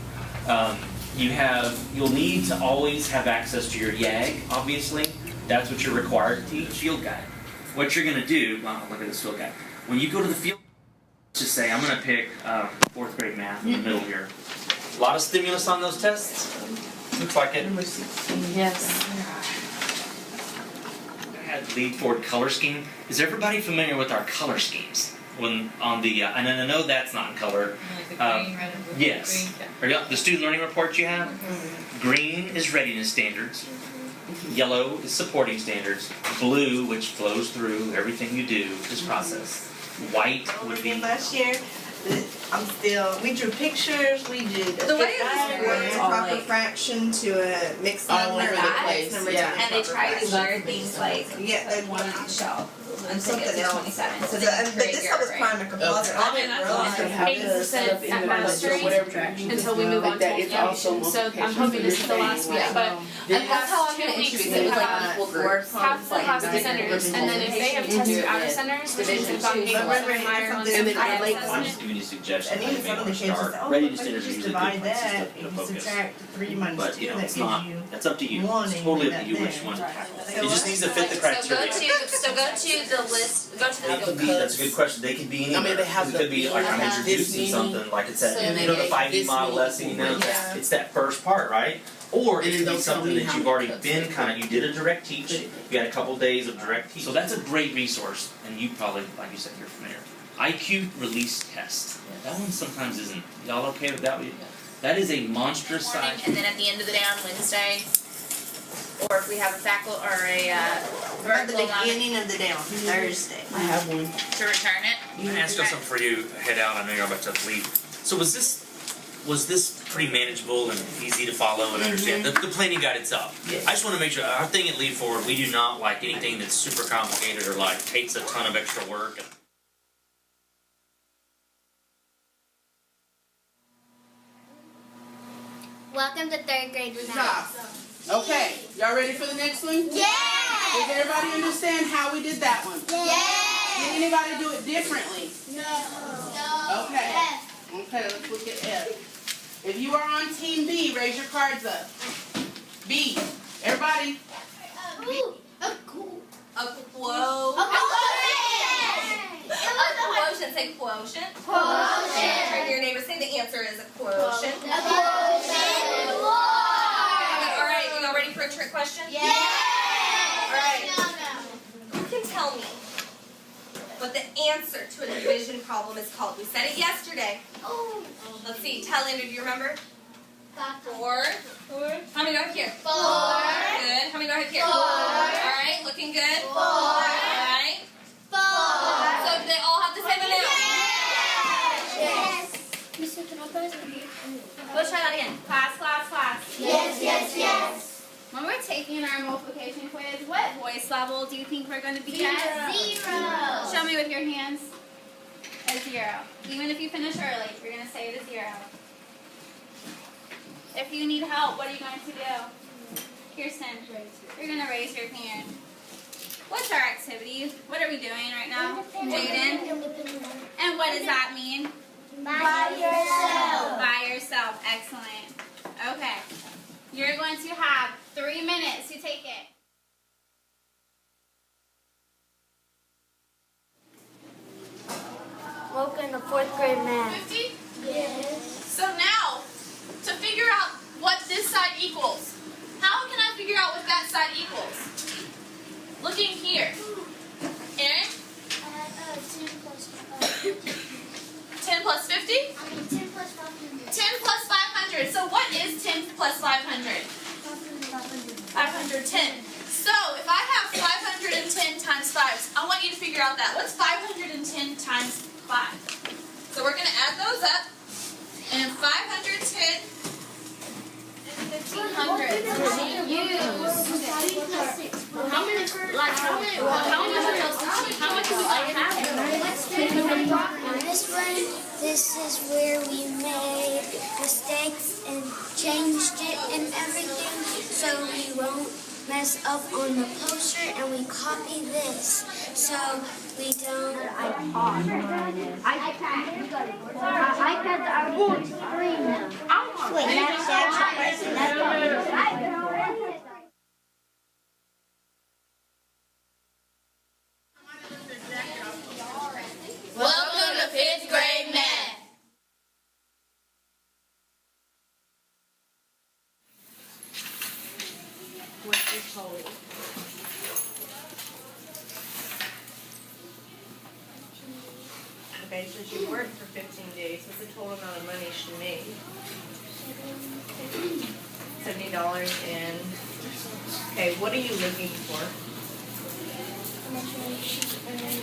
You'll need to always have access to your YAG, obviously. That's what you're required to teach. Field guide. What you're going to do, wow, look at this field guide. When you go to the field, let's just say I'm going to pick 4th grade math in the middle here. A lot of stimulus on those tests. Looks like it. Number 16, yes. I had Lead Forward color scheme. Is everybody familiar with our color schemes? When on the and I know that's not in color. Like the green, red, and blue. Yes. Green, Are the student learning report you have? Green is readiness standards. Yellow is supporting standards. Blue, which flows through everything you do, is process. White would be. Last year, we drew pictures, we did The way it was diagrams, all proper like- fraction to a mixed all number, over the place, number yeah. to And they proper try to fraction. learn things like Yeah, they one on each shelf. And something something else. 27. So So, they but can create this your was grade. primary composite. I didn't realize how 8% at mastery until we move on to multiplication. So I'm hoping this is the last week, but the past 2 weeks we have half the class be centers, and then if they have tested outer centers, which means they've gotten higher on some higher I'm assessment. just giving you suggestions. And even some of the kids start. say, oh, Readiness look, standards are just usually a good divide place that, to if you focus. subtract 3 minus But 2, you know, that it's gives not. you That's up to you. one, It's and totally you up do to you that which there. one to tackle. So It just needs to fit the criteria. So go to the list, go to the They could be, that's a good question. They could be anywhere. I mean, they have It could be the like I'm this introducing meaning, something, like it's that, so you they know, the get 5D this model meaning. lesson, you know, Yeah. it's that first part, right? Or it And could be they'll tell something me that how you've many already cuts. been you did a direct teach, you got a couple days of direct teach. So that's a great resource, and you probably, like you said, you're familiar. IQ release test. That one sometimes isn't. Y'all okay with that? That is a monstrous morning, size. and then at the end of the day on Wednesday, or if we have a faculty or a At the vertical on beginning of the day on Thursday. I have one. To return it. I'm gonna ask you something for you, head out, I know you're about to leave. So was this pretty manageable and easy to follow and understand? The planning guide itself. Yes. I just wanna make sure, our thing at Lead Forward, we do not like anything that's super complicated or like takes a ton of extra work. Welcome to 3rd grade Good math. job. Okay, y'all ready for the next one? Yeah! Does everybody understand how we did that one? Yeah! Did anybody do it differently? No. Okay. Okay, let's look at F. If you are on team B, raise your cards up. B. Everybody. A cool. A quo. Quotient, say quotient. Quotient. Turn to your neighbor, say the answer is a quotient. A quotient. All right, you all ready for a trick question? Yeah! All right. Who can tell me what the answer to a division problem is called? We said it yesterday. Oh. Let's see. Tell Linda, do you remember? 4. How many go ahead here? 4. Good. How many go ahead here? 4. All right. Looking good. 4. All right. 4. So do they all have the same amount? Yes. Let's try that again. Class. Yes. When we're taking our multiplication quiz, what voice level do you think we're going to be at? 0. Show me with your hands. A 0. Even if you finish early, you're going to say it a 0. If you need help, what are you going to do? Kirsten, you're going to raise your hand. What's our activity? What are we doing right now? Jaden? And what does that mean? By yourself. By yourself. Excellent. Okay. You're going to have 3 minutes to take it. Welcome to 4th grade math. 50? Yes. So now, to figure out what this side equals, how can I figure out what that side equals? Looking here. Aaron? 10 plus 50? 10 plus 500. 10 plus 500. So what is 10 plus 500? 510. So if I have 510 times 5, I want you to figure out that. What's 510 times 5? So we're going to add those up. And 510 and 1500. This one this is where we made mistakes and changed it and everything so we won't mess up on the poster, and we copy this so we don't. iPads are full screen now. Wait, Welcome to 5th grade math. What's this whole? Okay, so she worked for 15 days. What's the total amount of money she made? $70 and, okay, what are you looking for?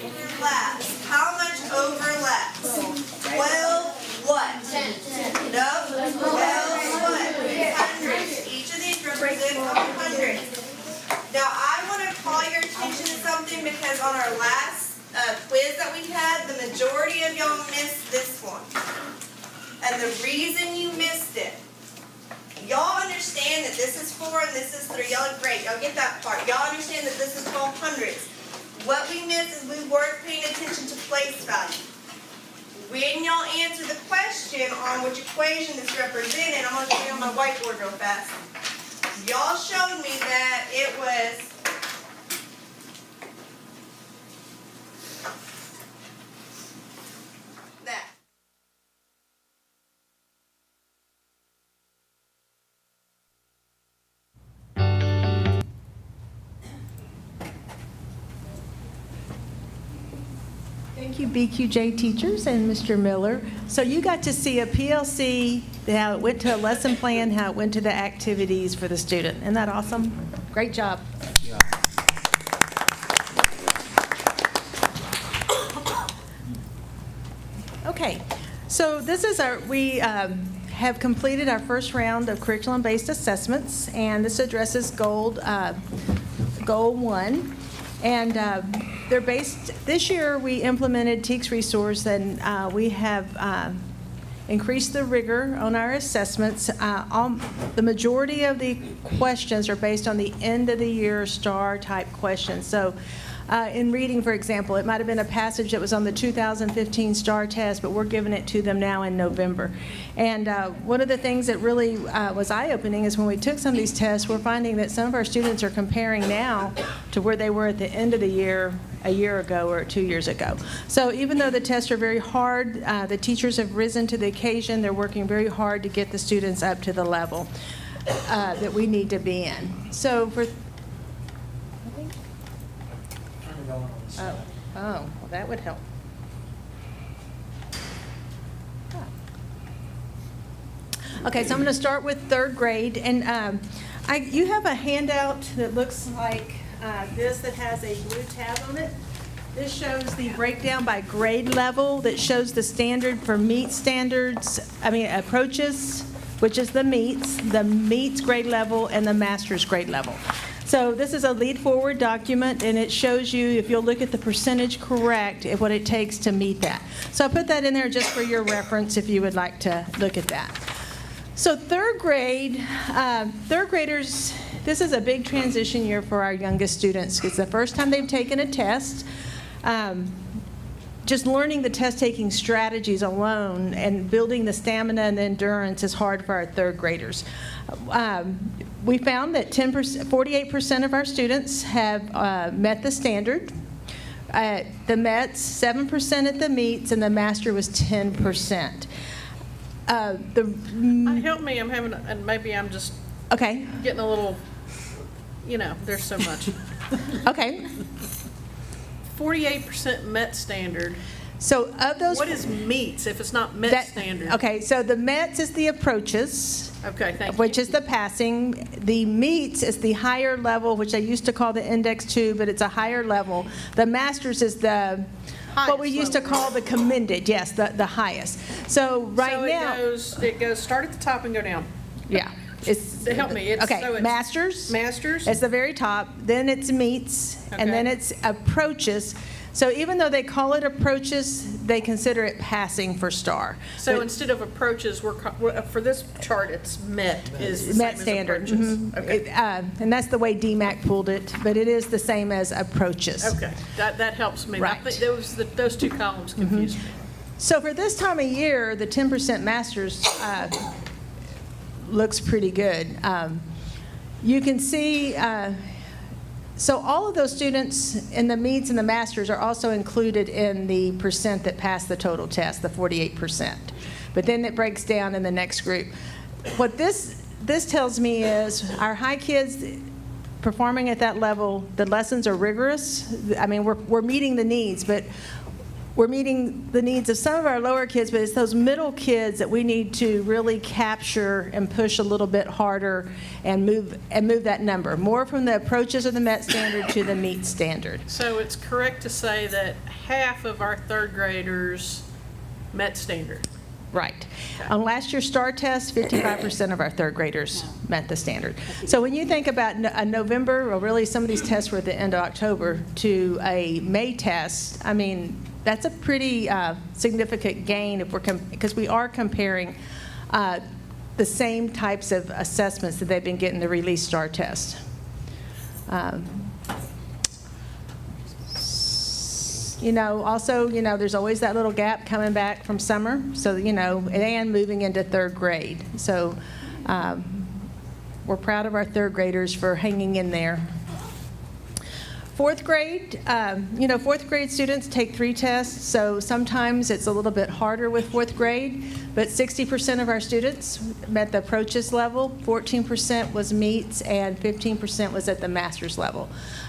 Overlaps. How much overlaps? 12 what? 10. No? 12 what? Hundreds. Each of these represent 100. Now, I want to call your attention to something because on our last quiz that we had, the majority of y'all missed this one. And the reason you missed it, y'all understand that this is 4 and this is 3. Y'all are great. Y'all get that part. Y'all understand that this is 12 hundredths. What we missed is we weren't paying attention to place value. When y'all answer the question on which equation this represented, I'm going to show you on my whiteboard real fast. Y'all showed me that it was that. Thank you, BQJ teachers and Mr. Miller. So you got to see a PLC, how it went to a lesson plan, how it went to the activities for the student. Isn't that awesome? Great job. Okay, so this is we have completed our first round of curriculum-based assessments, and this addresses goal 1. And they're based, this year we implemented TEKS Resource, and we have increased the rigor on our assessments. The majority of the questions are based on the end of the year STAR type questions. So in reading, for example, it might have been a passage that was on the 2015 STAR test, but we're giving it to them now in November. And one of the things that really was eye-opening is when we took some of these tests, we're finding that some of our students are comparing now to where they were at the end of the year a year ago or 2 years ago. So even though the tests are very hard, the teachers have risen to the occasion. They're working very hard to get the students up to the level that we need to be in. So for well, that would help. Okay, so I'm going to start with 3rd grade, and you have a handout that looks like this that has a blue tab on it. This shows the breakdown by grade level that shows the standard for approaches, which is the meets grade level, and the master's grade level. So this is a lead forward document, and it shows you, if you'll look at the percentage correct, what it takes to meet that. So I'll put that in there just for your reference if you would like to look at that. So 3rd graders, this is a big transition year for our youngest students. It's the first time they've taken a test. Just learning the test-taking strategies alone and building the stamina and the endurance is hard for our 3rd graders. We found that 48% of our students have met the standard. The METs, 7% at the meets, and the master was 10%. Help me, I'm having, and maybe I'm just getting a little, there's so much. Okay. 48% met standard. So of those, what is meets if it's not met standard? Okay, so the METs is the approaches. Okay, thank you. Which is the passing. The meets is the higher level, which I used to call the index 2, but it's a higher level. The masters is the what we used to call the commended, yes, the highest. So now it goes start at the top and go down. Yeah. Help me. It's masters. Masters. It's the very top. Then it's meets, and then it's approaches. So even though they call it approaches, they consider it passing for STAR. So But- instead of approaches, for this chart, it's MET is the same Met as standard. approaches. Mhm. Okay. And that's the way DMAC pulled it, but it is the same as approaches. Okay, that helps me. I Right. think those two columns confused me. So for this time of year, the 10% masters looks pretty good. You can see, so all of those students in the meets and the masters are also included in the percent that passed the total test, the 48%. But then it breaks down in the next group. What this tells me is our high kids performing at that level, the lessons are rigorous. I mean, we're meeting the needs, but we're meeting the needs of some of our lower kids, but it's those middle kids that we need to really capture and push a little bit harder and move that number, more from the approaches of the MET standard to the meet standard. So it's correct to say that half of our third graders met standard. Right. On last year's STAR test, 55% of our third graders met the standard. So when you think about a November, or really some of these tests were at the end of October, to a May test, I mean, that's a pretty significant gain if because we are comparing the same types of assessments that they've been getting the release STAR test. Also, there's always that little gap coming back from summer, so, and moving into third grade. So we're proud of our third graders for hanging in there. Fourth grade, fourth grade students take 3 tests, so sometimes it's a little bit harder with fourth grade, but 60% of our students met the approaches level, 14% was meets, and 15% was at the master's level.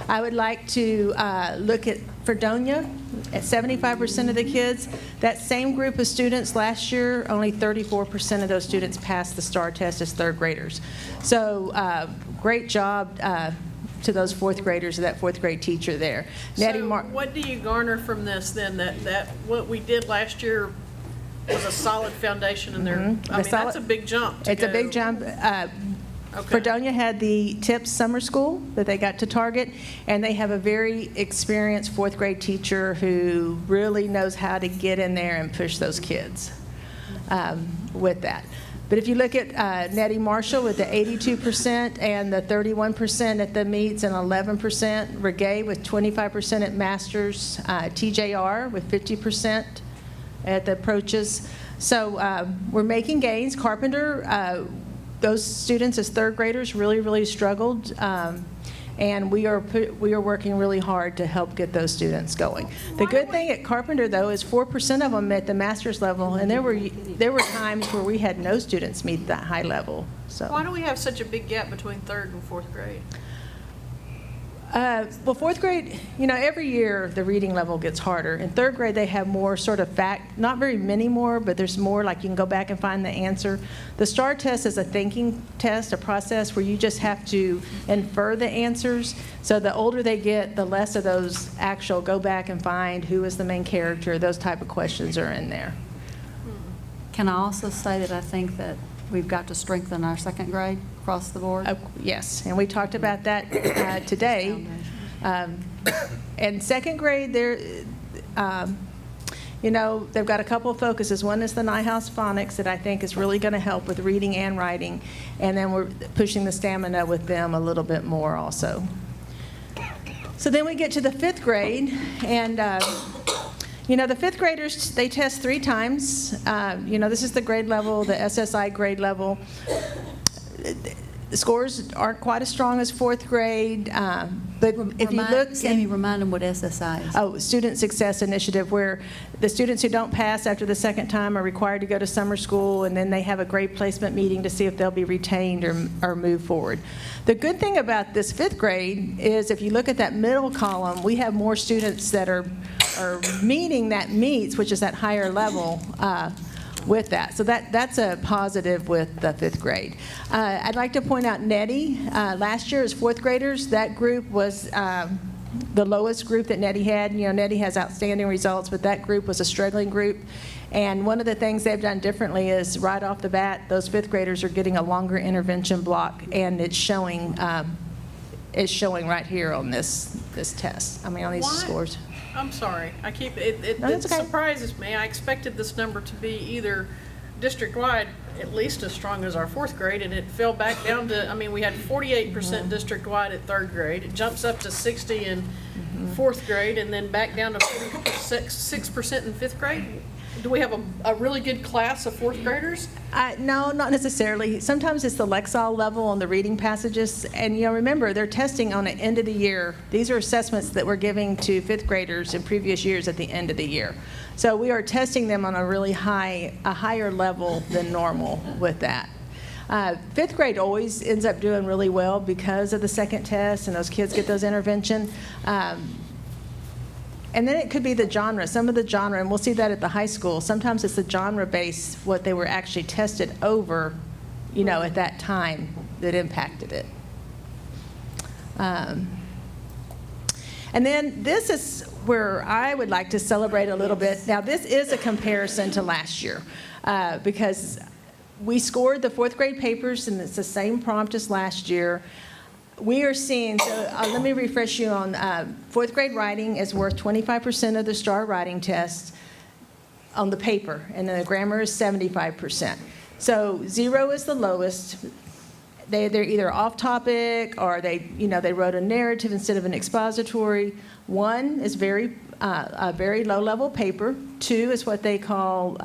I would like to look at Fredonia, at 75% of the kids. That same group of students last year, only 34% of those students passed the STAR test as third graders. So great job to those fourth graders, that fourth grade teacher there. So what do you garner from this then, that what we did last year was a solid foundation in there? I mean, that's a big jump. It's a big jump. Fredonia had the TIPS summer school that they got to target, and they have a very experienced fourth grade teacher who really knows how to get in there and push those kids with that. But if you look at Nettie Marshall with the 82% and the 31% at the meets and 11%, Regay with 25% at masters, TJR with 50% at the approaches. So we're making gains. Carpenter, those students as third graders really struggled. And we are working really hard to help get those students going. The good thing at Carpenter, though, is 4% of them at the master's level, and there were times where we had no students meet that high level. So Why do we have such a big gap between third and fourth grade? Well, fourth grade, every year the reading level gets harder. In third grade, they have more sort of not very many more, but there's more, like you can go back and find the answer. The STAR test is a thinking test, a process where you just have to infer the answers. So the older they get, the less of those actual go back and find who is the main character, those type of questions are in there. Can I also say that I think that we've got to strengthen our second grade across the board? Yes, and we talked about that today. And second grade, they've got a couple of focuses. One is the Nyhouse Phonics that I think is really going to help with reading and writing, and then we're pushing the stamina with them a little bit more also. So then we get to the fifth grade, and the fifth graders, they test 3 times. This is the grade level, the SSI grade level. The scores aren't quite as strong as fourth grade, but if you look... Sammy, remind them what SSI is. Oh, Student Success Initiative, where the students who don't pass after the second time are required to go to summer school, and then they have a grade placement meeting to see if they'll be retained or move forward. The good thing about this fifth grade is if you look at that middle column, we have more students that are meeting that meets, which is that higher level, with that. So that's a positive with the fifth grade. I'd like to point out Nettie. Last year as fourth graders, that group was the lowest group that Nettie had. Nettie has outstanding results, but that group was a struggling group. And one of the things they've done differently is right off the bat, those fifth graders are getting a longer intervention block, and it's showing right here on this test. I mean, on these scores. I'm sorry. I keep, it No, that's okay. surprises me. I expected this number to be either district-wide, at least as strong as our fourth grade, and it fell back down to, I mean, we had 48% district-wide at third grade. It jumps up to 60 in fourth grade, and then back down to 46% in fifth grade. Do we have a really good class of fourth graders? No, not necessarily. Sometimes it's the Lexile level on the reading passages. And, remember, they're testing on the end of the year. These are assessments that we're giving to fifth graders in previous years at the end of the year. So we are testing them on a really higher level than normal with that. Fifth grade always ends up doing really well because of the second test, and those kids get those intervention. And then it could be the genre, some of the genre, and we'll see that at the high school. Sometimes it's the genre base, what they were actually tested over, at that time that impacted it. And then this is where I would like to celebrate a little bit. Now, this is a comparison to last year because we scored the fourth grade papers, and it's the same prompt as last year. We are seeing, so let me refresh you on fourth grade writing is worth 25% of the STAR writing test on the paper, and then the grammar is 75%. So 0 is the lowest. They're either off topic or they wrote a narrative instead of an expository. 1 is a very low level paper. 2 is what they call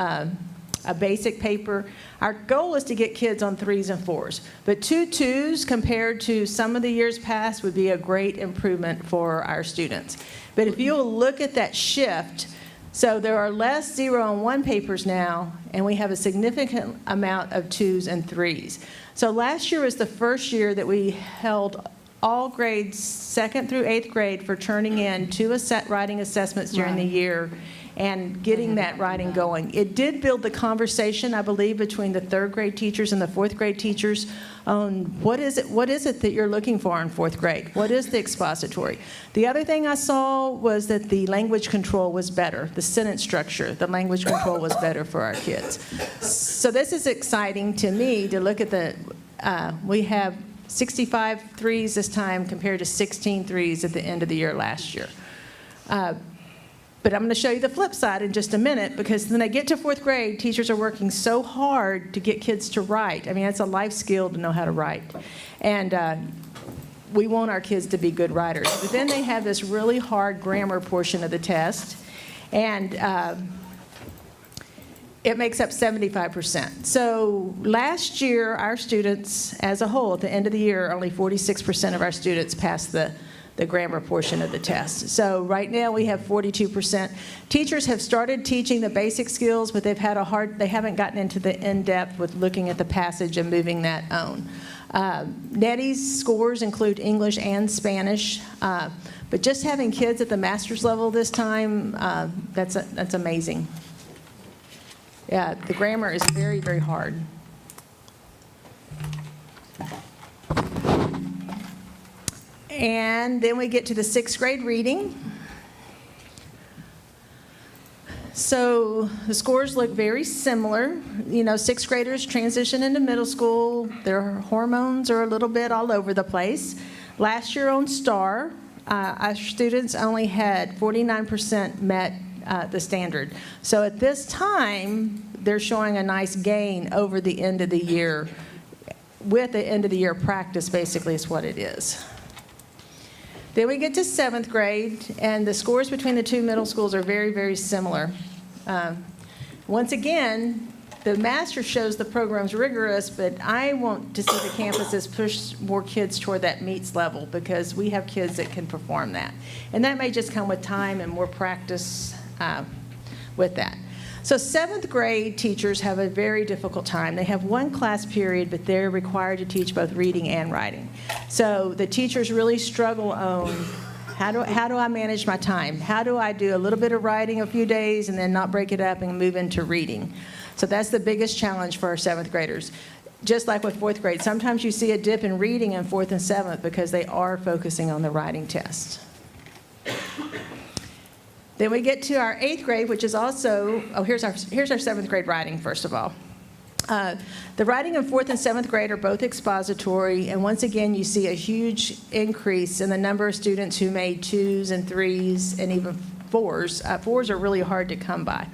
a basic paper. Our goal is to get kids on 3s and 4s, but 2 2s compared to some of the years past would be a great improvement for our students. But if you'll look at that shift, so there are less 0 and 1 papers now, and we have a significant amount of 2s and 3s. So last year was the first year that we held all grades 2nd through 8th grade for turning in 2 writing assessments during the year and getting that writing going. It did build the conversation, I believe, between the 3rd grade teachers and the 4th grade teachers on what is it that you're looking for in 4th grade? What is the expository? The other thing I saw was that the language control was better, the sentence structure, the language control was better for our kids. So this is exciting to me to look at we have 65 3s this time compared to 16 3s at the end of the year last year. But I'm going to show you the flip side in just a minute, because when they get to 4th grade, teachers are working so hard to get kids to write. I mean, it's a life skill to know how to write. And we want our kids to be good writers. But then they have this really hard grammar portion of the test, and it makes up 75%. So last year, our students as a whole, at the end of the year, only 46% of our students passed the grammar portion of the test. So right now we have 42%. Teachers have started teaching the basic skills, but they haven't gotten into the in-depth with looking at the passage and moving that on. NETTY's scores include English and Spanish, but just having kids at the master's level this time, that's amazing. Yeah, the grammar is very, very hard. And then we get to the 6th grade reading. So the scores look very similar. 6th graders transition into middle school. Their hormones are a little bit all over the place. Last year on STAR, our students only had 49% met the standard. So at this time, they're showing a nice gain over the end of the year. With the end of the year practice, basically, is what it is. Then we get to 7th grade, and the scores between the 2 middle schools are very, very similar. Once again, the master shows the program's rigorous, but I want to see the campuses push more kids toward that MEETS level, because we have kids that can perform that. And that may just come with time and more practice with that. So 7th grade teachers have a very difficult time. They have 1 class period, but they're required to teach both reading and writing. So the teachers really struggle on how do I manage my time? How do I do a little bit of writing a few days and then not break it up and move into reading? So that's the biggest challenge for our 7th graders. Just like with 4th grade, sometimes you see a dip in reading in 4th and 7th because they are focusing on the writing test. Then we get to our 8th grade, which is also, here's our 7th grade writing, first of all. The writing in 4th and 7th grade are both expository, and once again, you see a huge increase in the number of students who made 2s and 3s and even fours. Fours are really hard to come by.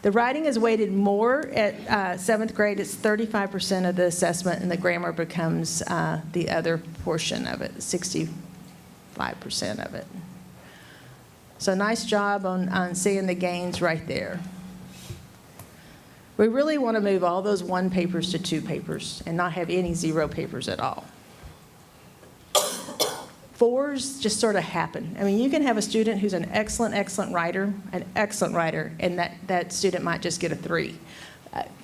The writing is weighted more at seventh grade. It's 35% of the assessment, and the grammar becomes the other portion of it, 65% of it. So nice job on seeing the gains right there. We really want to move all those 1 papers to 2 papers and not have any 0 papers at all. 4s just sort of happen. I mean, you can have a student who's an excellent writer, and that student might just get a 3.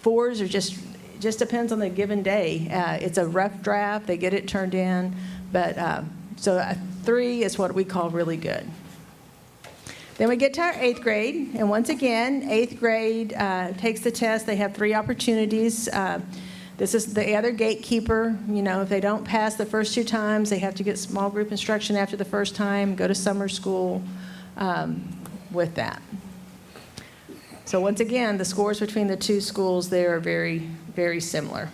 4s are just depends on the given day. It's a rough draft, they get it turned in, but so a 3 is what we call really good. Then we get to our 8th grade, and once again, 8th grade takes the test. They have 3 opportunities. This is the other gatekeeper. You know, if they don't pass the first 2 times, they have to get small group instruction after the first time, go to summer school with that. So once again, the scores between the 2 schools there are very, very similar.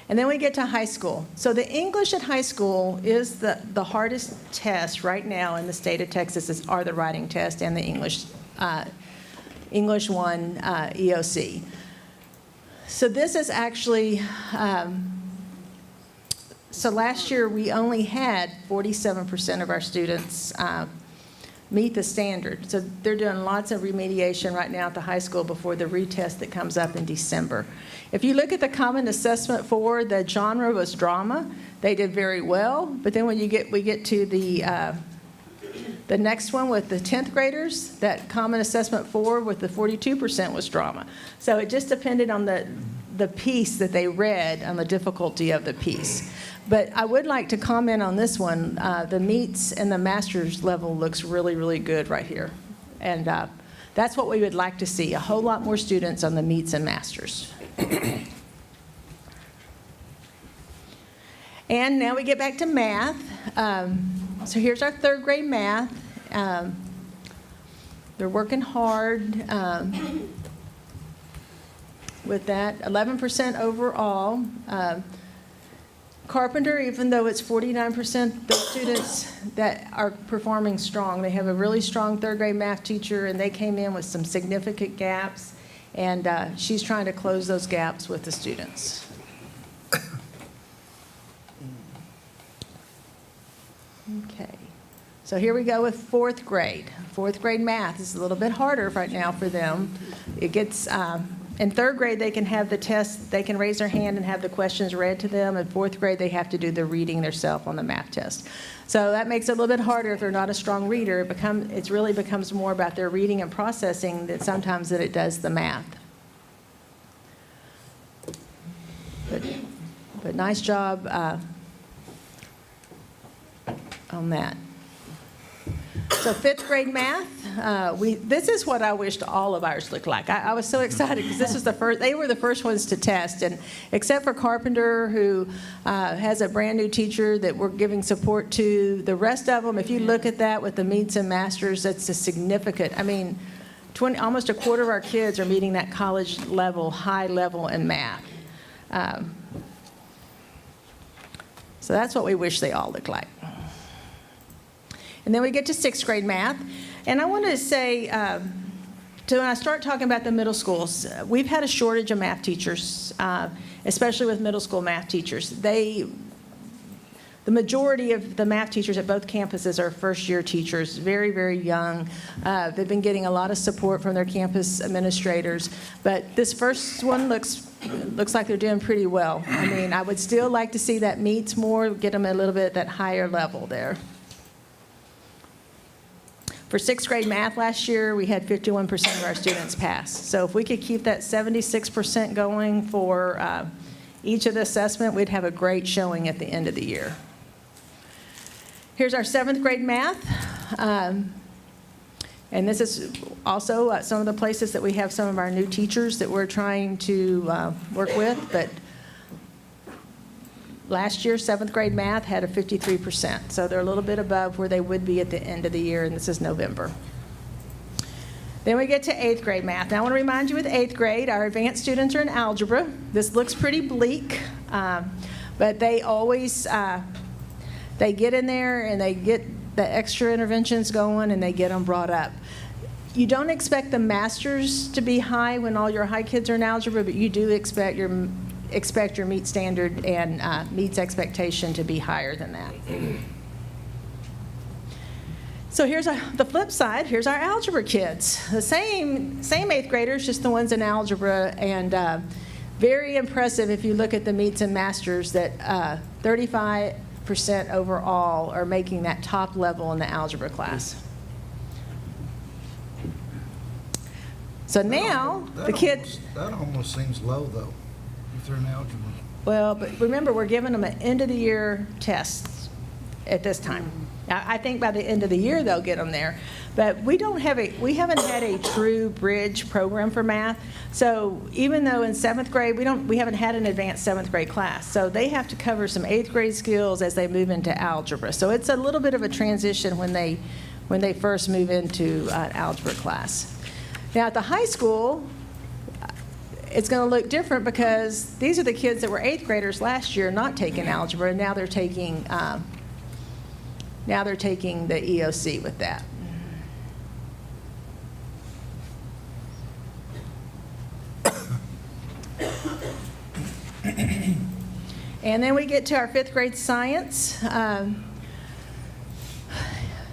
And then we get to high school. So the English at high school is the hardest test right now in the state of Texas are the writing test and the English 1 EOC. So this is actually, so last year we only had 47% of our students meet the standard. So they're doing lots of remediation right now at the high school before the retest that comes up in December. If you look at the common assessment for the genre was drama, they did very well. But then when we get to the next one with the 10th graders, that common assessment 4 with the 42% was drama. So it just depended on the piece that they read, on the difficulty of the piece. But I would like to comment on this one. The meets and the master's level looks really, really good right here. And that's what we would like to see, a whole lot more students on the meets and masters. And now we get back to math. So here's our 3rd grade math. They're working hard with that. 11% overall. Carpenter, even though it's 49%, the students that are performing strong. They have a really strong 3rd grade math teacher, and they came in with some significant gaps, and she's trying to close those gaps with the students. Okay, so here we go with 4th grade. 4th grade math is a little bit harder right now for them. It gets, in 3rd grade they can have the test, they can raise their hand and have the questions read to them. In 4th grade they have to do the reading themselves on the math test. So that makes it a little bit harder if they're not a strong reader. It really becomes more about their reading and processing than sometimes it does the math. But nice job on that. So 5th grade math, this is what I wished all of ours looked like. I was so excited because this was they were the first ones to test, and except for Carpenter, who has a brand new teacher that we're giving support to, the rest of them, if you look at that with the meets and masters, that's a significant, I mean, almost a quarter of our kids are meeting that college level, high level in math. So that's what we wish they all looked like. And then we get to 6th grade math. And I wanted to say, when I start talking about the middle schools, we've had a shortage of math teachers, especially with middle school math teachers. The majority of the math teachers at both campuses are first-year teachers, very, very young. They've been getting a lot of support from their campus administrators. But this first one looks like they're doing pretty well. I mean, I would still like to see that meets more, get them a little bit at that higher level there. For 6th grade math last year, we had 51% of our students pass. So if we could keep that 76% going for each of the assessment, we'd have a great showing at the end of the year. Here's our 7th grade math. And this is also some of the places that we have some of our new teachers that we're trying to work with. But last year, 7th grade math had a 53%. So they're a little bit above where they would be at the end of the year, and this is November. Then we get to 8th grade math. Now I want to remind you with 8th grade, our advanced students are in algebra. This looks pretty bleak, but they always, they get in there and they get the extra interventions going and they get them brought up. You don't expect the masters to be high when all your high kids are in algebra, but you do expect your meet standard and meets expectation to be higher than that. So here's the flip side. Here's our algebra kids. The same 8th graders, just the ones in algebra, and very impressive if you look at the meets and masters that 35% overall are making that top level in the algebra class. So now the kids. That almost seems low, though, if they're in algebra. Well, but remember, we're giving them an end-of-the-year test at this time. Now, I think by the end of the year they'll get them there, but we haven't had a true bridge program for math. So even though in 7th grade we haven't had an advanced 7th grade class, so they have to cover some 8th grade skills as they move into algebra. So it's a little bit of a transition when they first move into an algebra class. Now at the high school, it's going to look different because these are the kids that were 8th graders last year not taking algebra, and now they're taking the EOC with that. And then we get to our 5th grade science.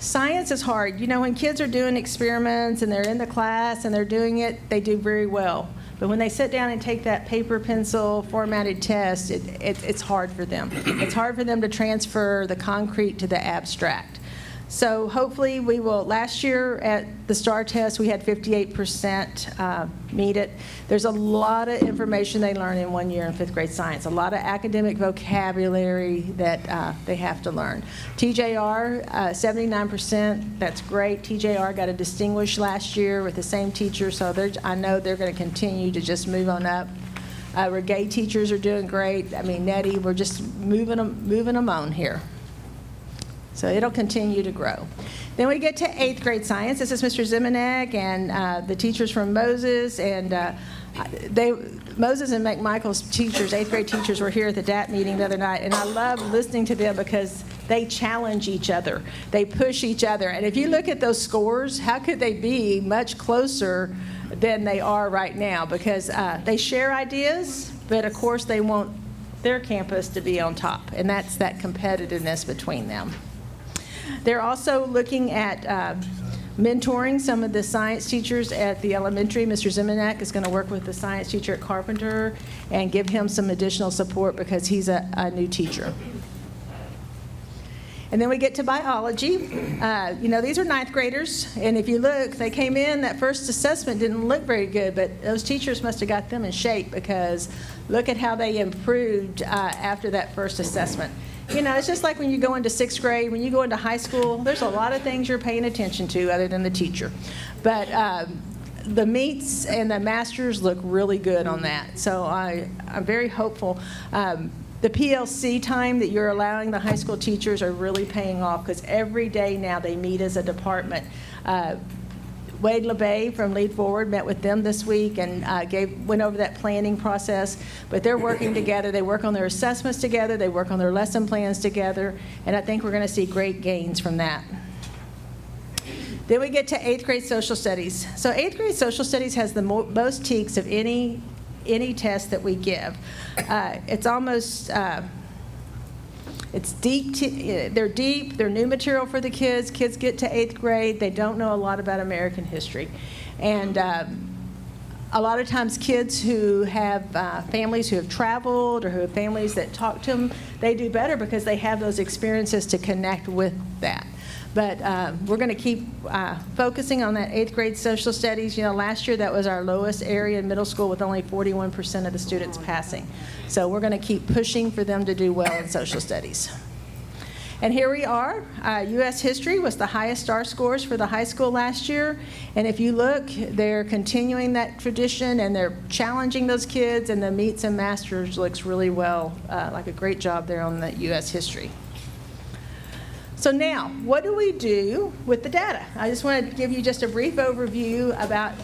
Science is hard. You know, when kids are doing experiments and they're in the class and they're doing it, they do very well. But when they sit down and take that paper, pencil, formatted test, it's hard for them. It's hard for them to transfer the concrete to the abstract. So hopefully we will. Last year at the STAR test, we had 58% meet it. There's a lot of information they learn in 1 year in 5th grade science, a lot of academic vocabulary that they have to learn. TJR, 79%, that's great. TJR got a distinguished last year with the same teacher, so I know they're going to continue to just move on up. Regay teachers are doing great. I mean, Nettie, we're just moving them on here. So it'll continue to grow. Then we get to 8th grade science. This is Mr. Zimonek and the teachers from Moses. And Moses and McMichael's teachers, 8th grade teachers, were here at the DAT meeting the other night. And I love listening to them because they challenge each other. They push each other. And if you look at those scores, how could they be much closer than they are right now? Because they share ideas, but of course they want their campus to be on top. And that's that competitiveness between them. They're also looking at mentoring some of the science teachers at the elementary. Mr. Zimonek is going to work with the science teacher at Carpenter and give him some additional support because he's a new teacher. And then we get to biology. You know, these are 9th graders, and if you look, they came in, that first assessment didn't look very good, but those teachers must have got them in shape because look at how they improved after that first assessment. You know, it's just like when you go into 6th grade, when you go into high school, there's a lot of things you're paying attention to other than the teacher. But the meets and the masters look really good on that. So I'm very hopeful. The PLC time that you're allowing the high school teachers are really paying off because every day now they meet as a department. Wade LeBay from Lead Forward met with them this week and went over that planning process. But they're working together. They work on their assessments together. They work on their lesson plans together. And I think we're going to see great gains from that. Then we get to 8th grade social studies. So 8th grade social studies has the most TEKS of any test that we give. It's almost... It's deep. They're deep. They're new material for the kids. Kids get to 8th grade. They don't know a lot about American history. And a lot of times kids who have families who have traveled or who have families that talk to them, they do better because they have those experiences to connect with that. But we're going to keep focusing on that 8th grade social studies. You know, last year that was our lowest area in middle school with only 41% of the students passing. So we're going to keep pushing for them to do well in social studies. And here we are. U.S. history was the highest STAR scores for the high school last year. And if you look, they're continuing that tradition and they're challenging those kids, and the meets and masters looks really well, like a great job there on the U.S. history. So now, what do we do with the data? I just want to give you just a brief overview about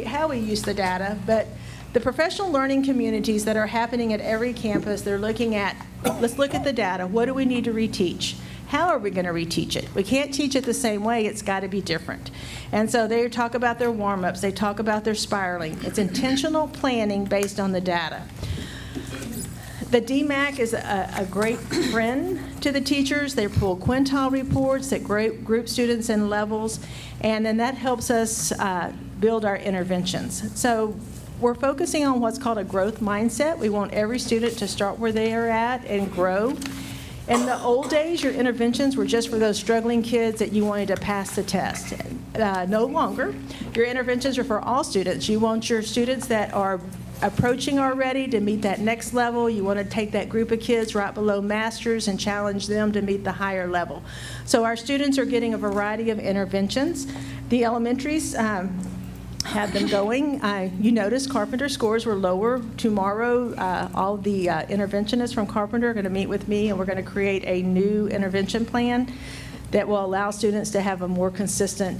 how we use the data, but the professional learning communities that are happening at every campus, they're looking at, let's look at the data. What do we need to reteach? how are we going to reteach it? We can't teach it the same way. It's got to be different. And so they talk about their warm-ups. They talk about their spiraling. It's intentional planning based on the data. The DMAC is a great friend to the teachers. They pull quintile reports that group students in levels, and then that helps us build our interventions. So we're focusing on what's called a growth mindset. We want every student to start where they are at and grow. In the old days, your interventions were just for those struggling kids that you wanted to pass the test. No longer. Your interventions are for all students. You want your students that are approaching already to meet that next level. You want to take that group of kids right below masters and challenge them to meet the higher level. So our students are getting a variety of interventions. The elementaries have them going. You notice Carpenter scores were lower. Tomorrow, all the interventionists from Carpenter are going to meet with me, and we're going to create a new intervention plan that will allow students to have a more consistent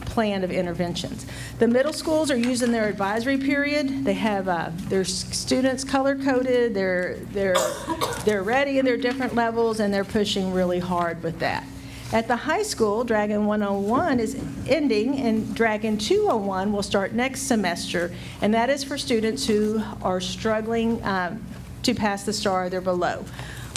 plan of interventions. The middle schools are using their advisory period. They have their students color-coded. They're ready in their different levels, and they're pushing really hard with that. At the high school, Dragon 101 is ending, and Dragon 201 will start next semester, and that is for students who are struggling to pass the star. They're below.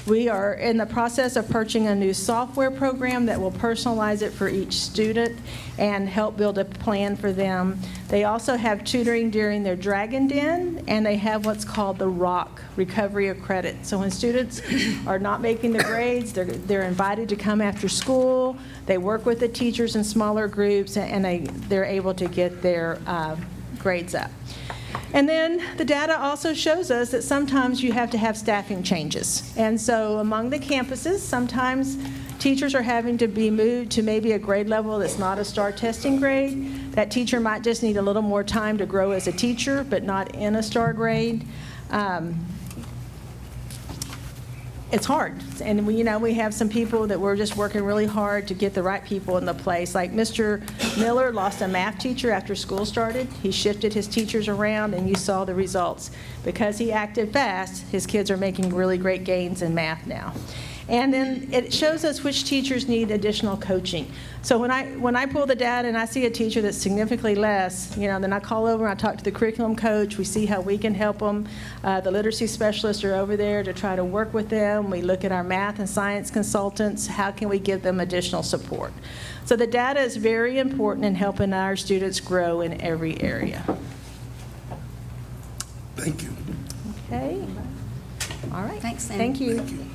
We are in the process of purchasing a new software program that will personalize it for each student and help build a plan for them. They also have tutoring during their Dragon Den, and they have what's called the ROC, Recovery of Credit. So when students are not making the grades, they're invited to come after school. They work with the teachers in smaller groups, and they're able to get their grades up. And then the data also shows us that sometimes you have to have staffing changes. And so among the campuses, sometimes teachers are having to be moved to maybe a grade level that's not a STAR testing grade. That teacher might just need a little more time to grow as a teacher, but not in a STAR grade. It's hard, and we have some people that we're just working really hard to get the right people in the place. Like Mr. Miller lost a math teacher after school started. He shifted his teachers around, and you saw the results. Because he acted fast, his kids are making really great gains in math now. And then it shows us which teachers need additional coaching. So when I pull the data and I see a teacher that's significantly less, then I call over and I talk to the curriculum coach. We see how we can help them. The literacy specialists are over there to try to work with them. We look at our math and science consultants. How can we give them additional support? So the data is very important in helping our students grow in every area. Thank you. Okay. All right. Thanks, Sandy. Thank you. Thank you.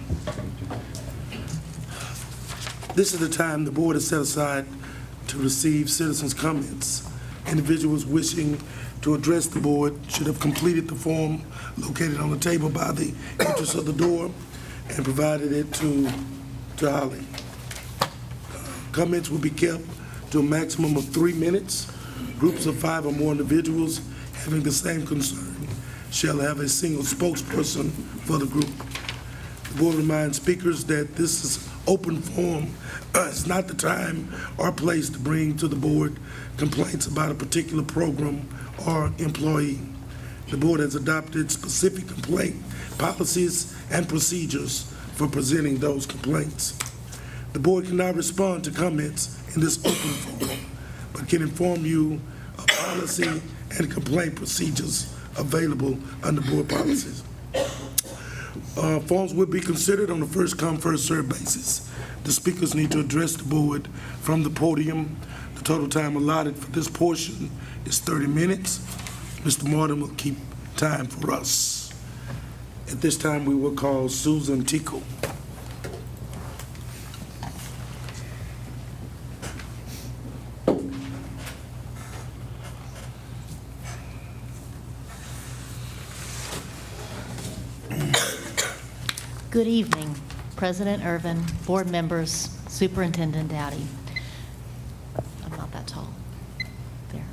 This is the time the board has set aside to receive citizens' comments. Individuals wishing to address the board should have completed the form located on the table by the entrance of the door and provided it to Holly. Comments will be kept to a maximum of 3 minutes. Groups of 5 or more individuals having the same concern shall have a single spokesperson for the group. The board reminds speakers that this is open forum. It's not the time or place to bring to the board complaints about a particular program or employee. The board has adopted specific complaint policies and procedures for presenting those complaints. The board cannot respond to comments in this open forum, but can inform you of policy and complaint procedures available under board policies. Forms will be considered on a first-come, first-served basis. The speakers need to address the board from the podium. The total time allotted for this portion is 30 minutes. Mr. Martin will keep time for us. At this time, we will call Susan Tico. Good evening, President Irvin, board members, Superintendent Dowdy. I'm not that tall. There.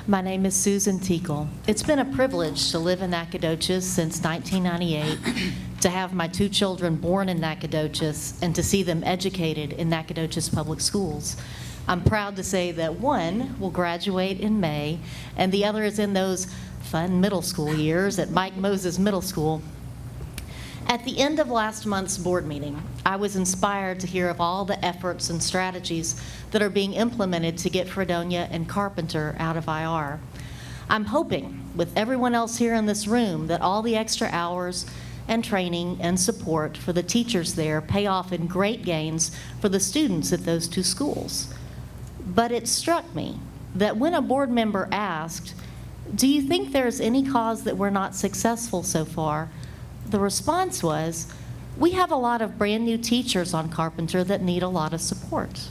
My name is Susan Tickle. It's been a privilege to live in Nacogdoches since 1998, to have my 2 children born in Nacogdoches, and to see them educated in Nacogdoches Public Schools. I'm proud to say that one will graduate in May, and the other is in those fun middle school years at Mike Moses Middle School. At the end of last month's board meeting, I was inspired to hear of all the efforts and strategies that are being implemented to get Fredonia and Carpenter out of IR. I'm hoping, with everyone else here in this room, that all the extra hours and training and support for the teachers there pay off in great gains for the students at those two schools. But it struck me that when a board member asked, "Do you think there's any cause that we're not successful so far?" the response was, "We have a lot of brand new teachers on Carpenter that need a lot of support."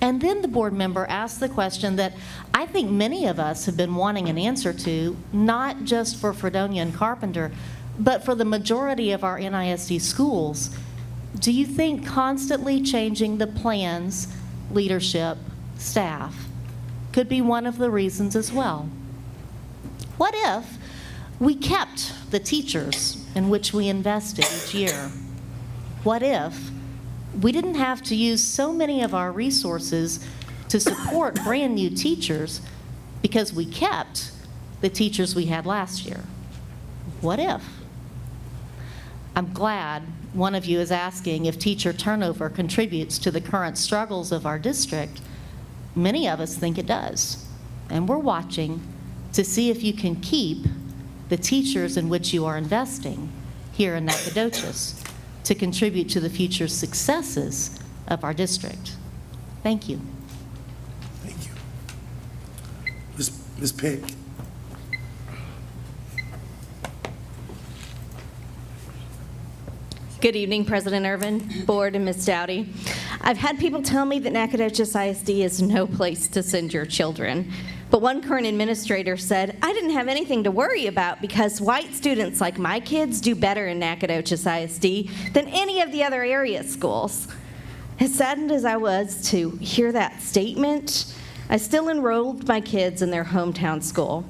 And then the board member asked the question that I think many of us have been wanting an answer to, not just for Fredonia and Carpenter, but for the majority of our NISD schools. Do you think constantly changing the plans, leadership, staff could be one of the reasons as well? What if we kept the teachers in which we invested each year? What if we didn't have to use so many of our resources to support brand new teachers because we kept the teachers we had last year? What if? I'm glad one of you is asking if teacher turnover contributes to the current struggles of our district. Many of us think it does, and we're watching to see if you can keep the teachers in which you are investing here in Nacogdoches to contribute to the future successes of our district. Thank you. Thank you. Ms. Peck. Good evening, President Irvin, Board, and Ms. Dowdy. I've had people tell me that Nacogdoches ISD is no place to send your children. But one current administrator said, "I didn't have anything to worry about because white students like my kids do better in Nacogdoches ISD than any of the other area schools." As saddened as I was to hear that statement, I still enrolled my kids in their hometown school.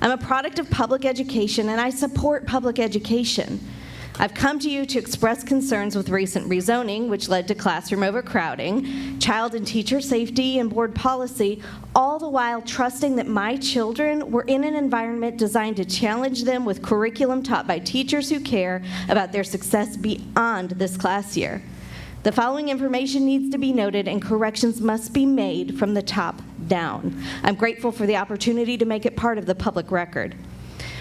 I'm a product of public education, and I support public education. I've come to you to express concerns with recent rezoning, which led to classroom overcrowding, child and teacher safety, and board policy, all the while trusting that my children were in an environment designed to challenge them with curriculum taught by teachers who care about their success beyond this class year. The following information needs to be noted, and corrections must be made from the top down. I'm grateful for the opportunity to make it part of the public record.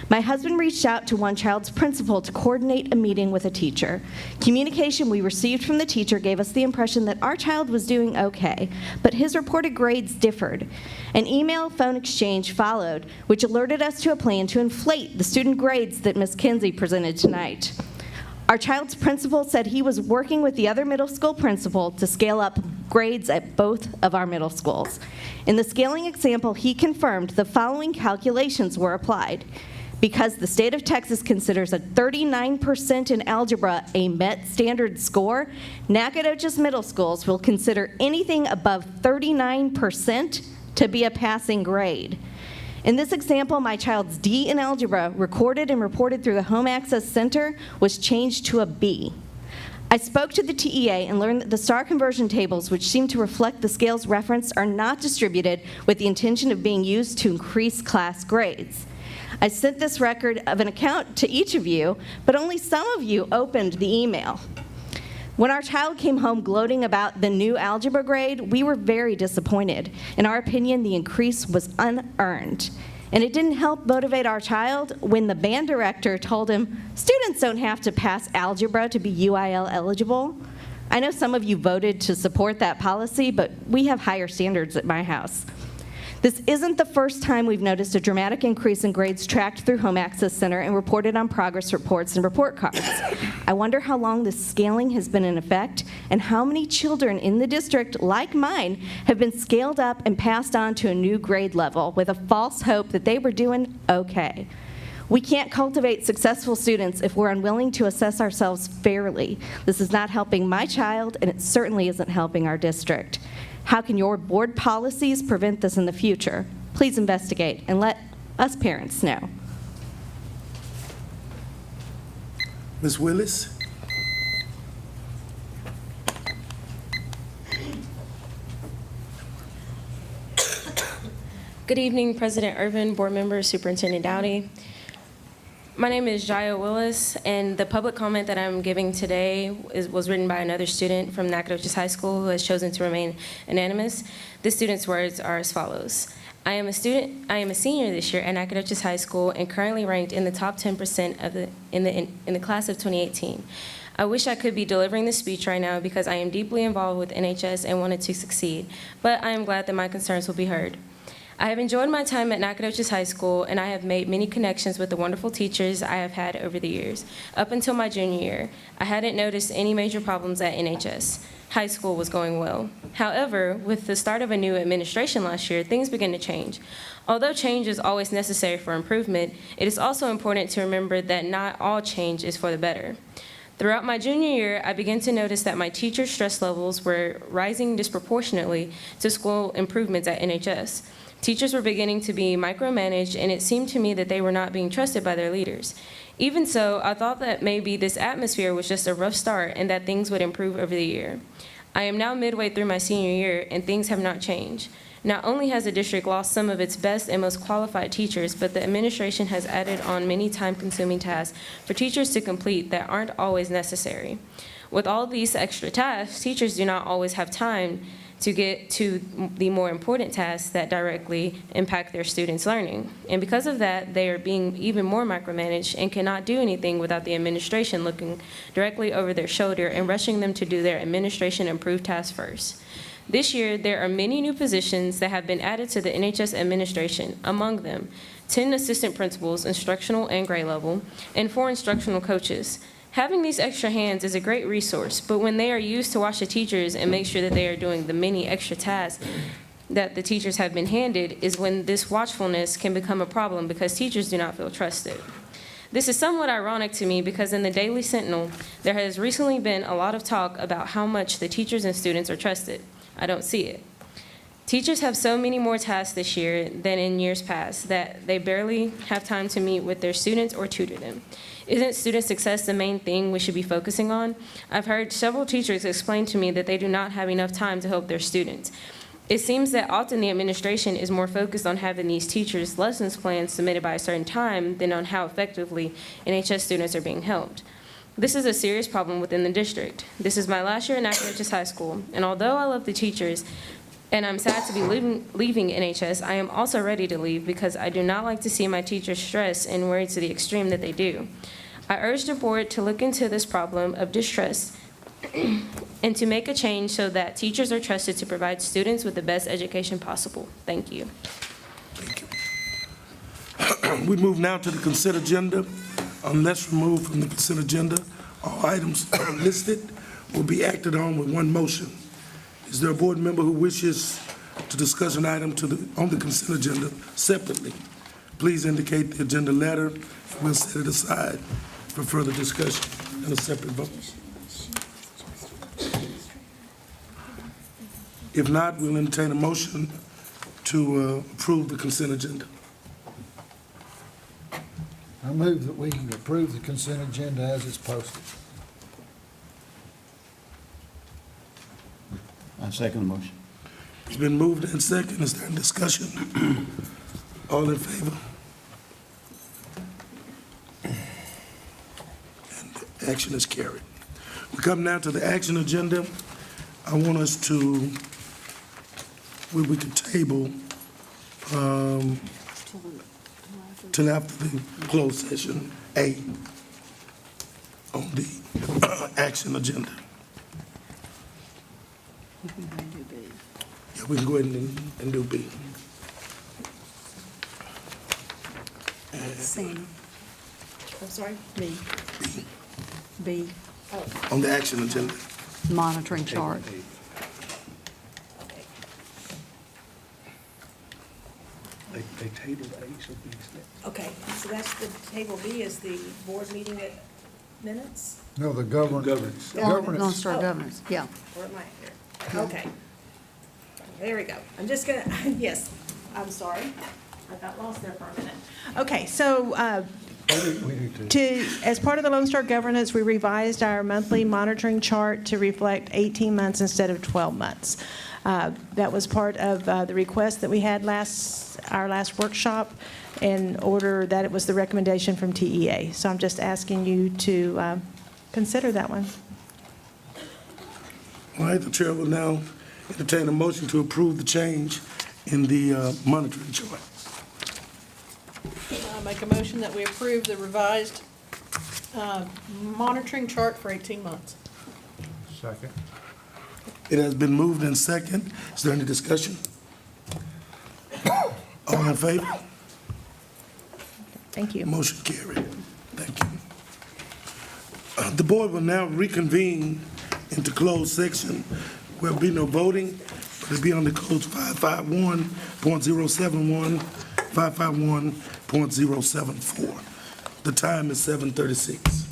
My husband reached out to one child's principal to coordinate a meeting with a teacher. Communication we received from the teacher gave us the impression that our child was doing okay, but his reported grades differed. An email-phone exchange followed, which alerted us to a plan to inflate the student grades that Ms. Kinsey presented tonight. Our child's principal said he was working with the other middle school principal to scale up grades at both of our middle schools. In the scaling example, he confirmed the following calculations were applied. Because the state of Texas considers a 39% in algebra a Met standard score, Nacogdoches middle schools will consider anything above 39% to be a passing grade. In this example, my child's D in algebra, recorded and reported through the Home Access Center, was changed to a B. I spoke to the TEA and learned that the STAR conversion tables, which seem to reflect the scales referenced, are not distributed with the intention of being used to increase class grades. I sent this record of an account to each of you, but only some of you opened the email. When our child came home gloating about the new algebra grade, we were very disappointed. In our opinion, the increase was unearned. And it didn't help motivate our child when the band director told him, "Students don't have to pass algebra to be UIL eligible." I know some of you voted to support that policy, but we have higher standards at my house. This isn't the first time we've noticed a dramatic increase in grades tracked through Home Access Center and reported on progress reports and report cards. I wonder how long this scaling has been in effect and how many children in the district, like mine, have been scaled up and passed on to a new grade level with a false hope that they were doing okay. We can't cultivate successful students if we're unwilling to assess ourselves fairly. This is not helping my child, and it certainly isn't helping our district. How can your board policies prevent this in the future? Please investigate and let us parents know. Ms. Willis? Good evening, President Irvin, board members, Superintendent Dowdy. My name is Jaya Willis, and the public comment that I'm giving today was written by another student from Nacogdoches High School who has chosen to remain anonymous. This student's words are as follows. I am a senior this year at Nacogdoches High School and currently ranked in the top 10% in the class of 2018. I wish I could be delivering this speech right now because I am deeply involved with NHS and wanted to succeed, but I am glad that my concerns will be heard. I have enjoyed my time at Nacogdoches High School, and I have made many connections with the wonderful teachers I have had over the years. Up until my junior year, I hadn't noticed any major problems at NHS. High school was going well. However, with the start of a new administration last year, things began to change. Although change is always necessary for improvement, it is also important to remember that not all change is for the better. Throughout my junior year, I began to notice that my teachers' stress levels were rising disproportionately to school improvements at NHS. Teachers were beginning to be micromanaged, and it seemed to me that they were not being trusted by their leaders. Even so, I thought that maybe this atmosphere was just a rough start and that things would improve over the year. I am now midway through my senior year, and things have not changed. Not only has the district lost some of its best and most qualified teachers, but the administration has added on many time-consuming tasks for teachers to complete that aren't always necessary. With all these extra tasks, teachers do not always have time to get to the more important tasks that directly impact their students' learning. And because of that, they are being even more micromanaged and cannot do anything without the administration looking directly over their shoulder and rushing them to do their administration-approved tasks first. This year, there are many new positions that have been added to the NHS administration, among them 10 assistant principals, instructional and grade level, and 4 instructional coaches. Having these extra hands is a great resource, but when they are used to watch the teachers and make sure that they are doing the many extra tasks that the teachers have been handed is when this watchfulness can become a problem because teachers do not feel trusted. This is somewhat ironic to me because in the Daily Sentinel, there has recently been a lot of talk about how much the teachers and students are trusted. I don't see it. Teachers have so many more tasks this year than in years past that they barely have time to meet with their students or tutor them. Isn't student success the main thing we should be focusing on? I've heard several teachers explain to me that they do not have enough time to help their students. It seems that often the administration is more focused on having these teachers' lessons plans submitted by a certain time than on how effectively NHS students are being helped. This is a serious problem within the district. This is my last year at Nacogdoches High School, and although I love the teachers, and I'm sad to be leaving NHS, I am also ready to leave because I do not like to see my teachers stressed and worried to the extreme that they do. I urge the board to look into this problem of distrust and to make a change so that teachers are trusted to provide students with the best education possible. Thank you. We move now to the consent agenda. Unless removed from the consent agenda, all items listed will be acted on with one motion. Is there a board member who wishes to discuss an item on the consent agenda separately? Please indicate the agenda letter, and we'll set it aside for further discussion and a separate vote. If not, we'll entertain a motion to approve the consent agenda. I move that we approve the consent agenda as it's posted. I second the motion. It's been moved and second. Is there any discussion? All in favor? And action is carried. We come now to the action agenda. I want us to, where we could table till after the closed session A on the action agenda. Yeah, we can go ahead and do B. Sam. I'm sorry? B. B. On the action agenda. Monitoring chart. They tabled A, so B is next. Okay, so that's the, table B is the board meeting minutes? No, the governance. Gonna start governance, yeah. Where am I here? Okay. There we go. I'm just gonna, yes, I'm sorry. I got lost there for a minute. Okay, so, as part of the Lone Star governance, we revised our monthly monitoring chart to reflect 18 months instead of 12 months. That was part of the request that we had our last workshop. in order that it was the recommendation from TEA. So I'm just asking you to consider that one. All right, the chair will now entertain a motion to approve the change in the monitoring chart. I make a motion that we approve the revised monitoring chart for 18 months. Second. It has been moved in second. Is there any discussion? All in favor? Thank you. Motion carried. Thank you. The board will now reconvene into closed section. There will be no voting, but it'll be under code 551.071, 551.074. The time is 7:36.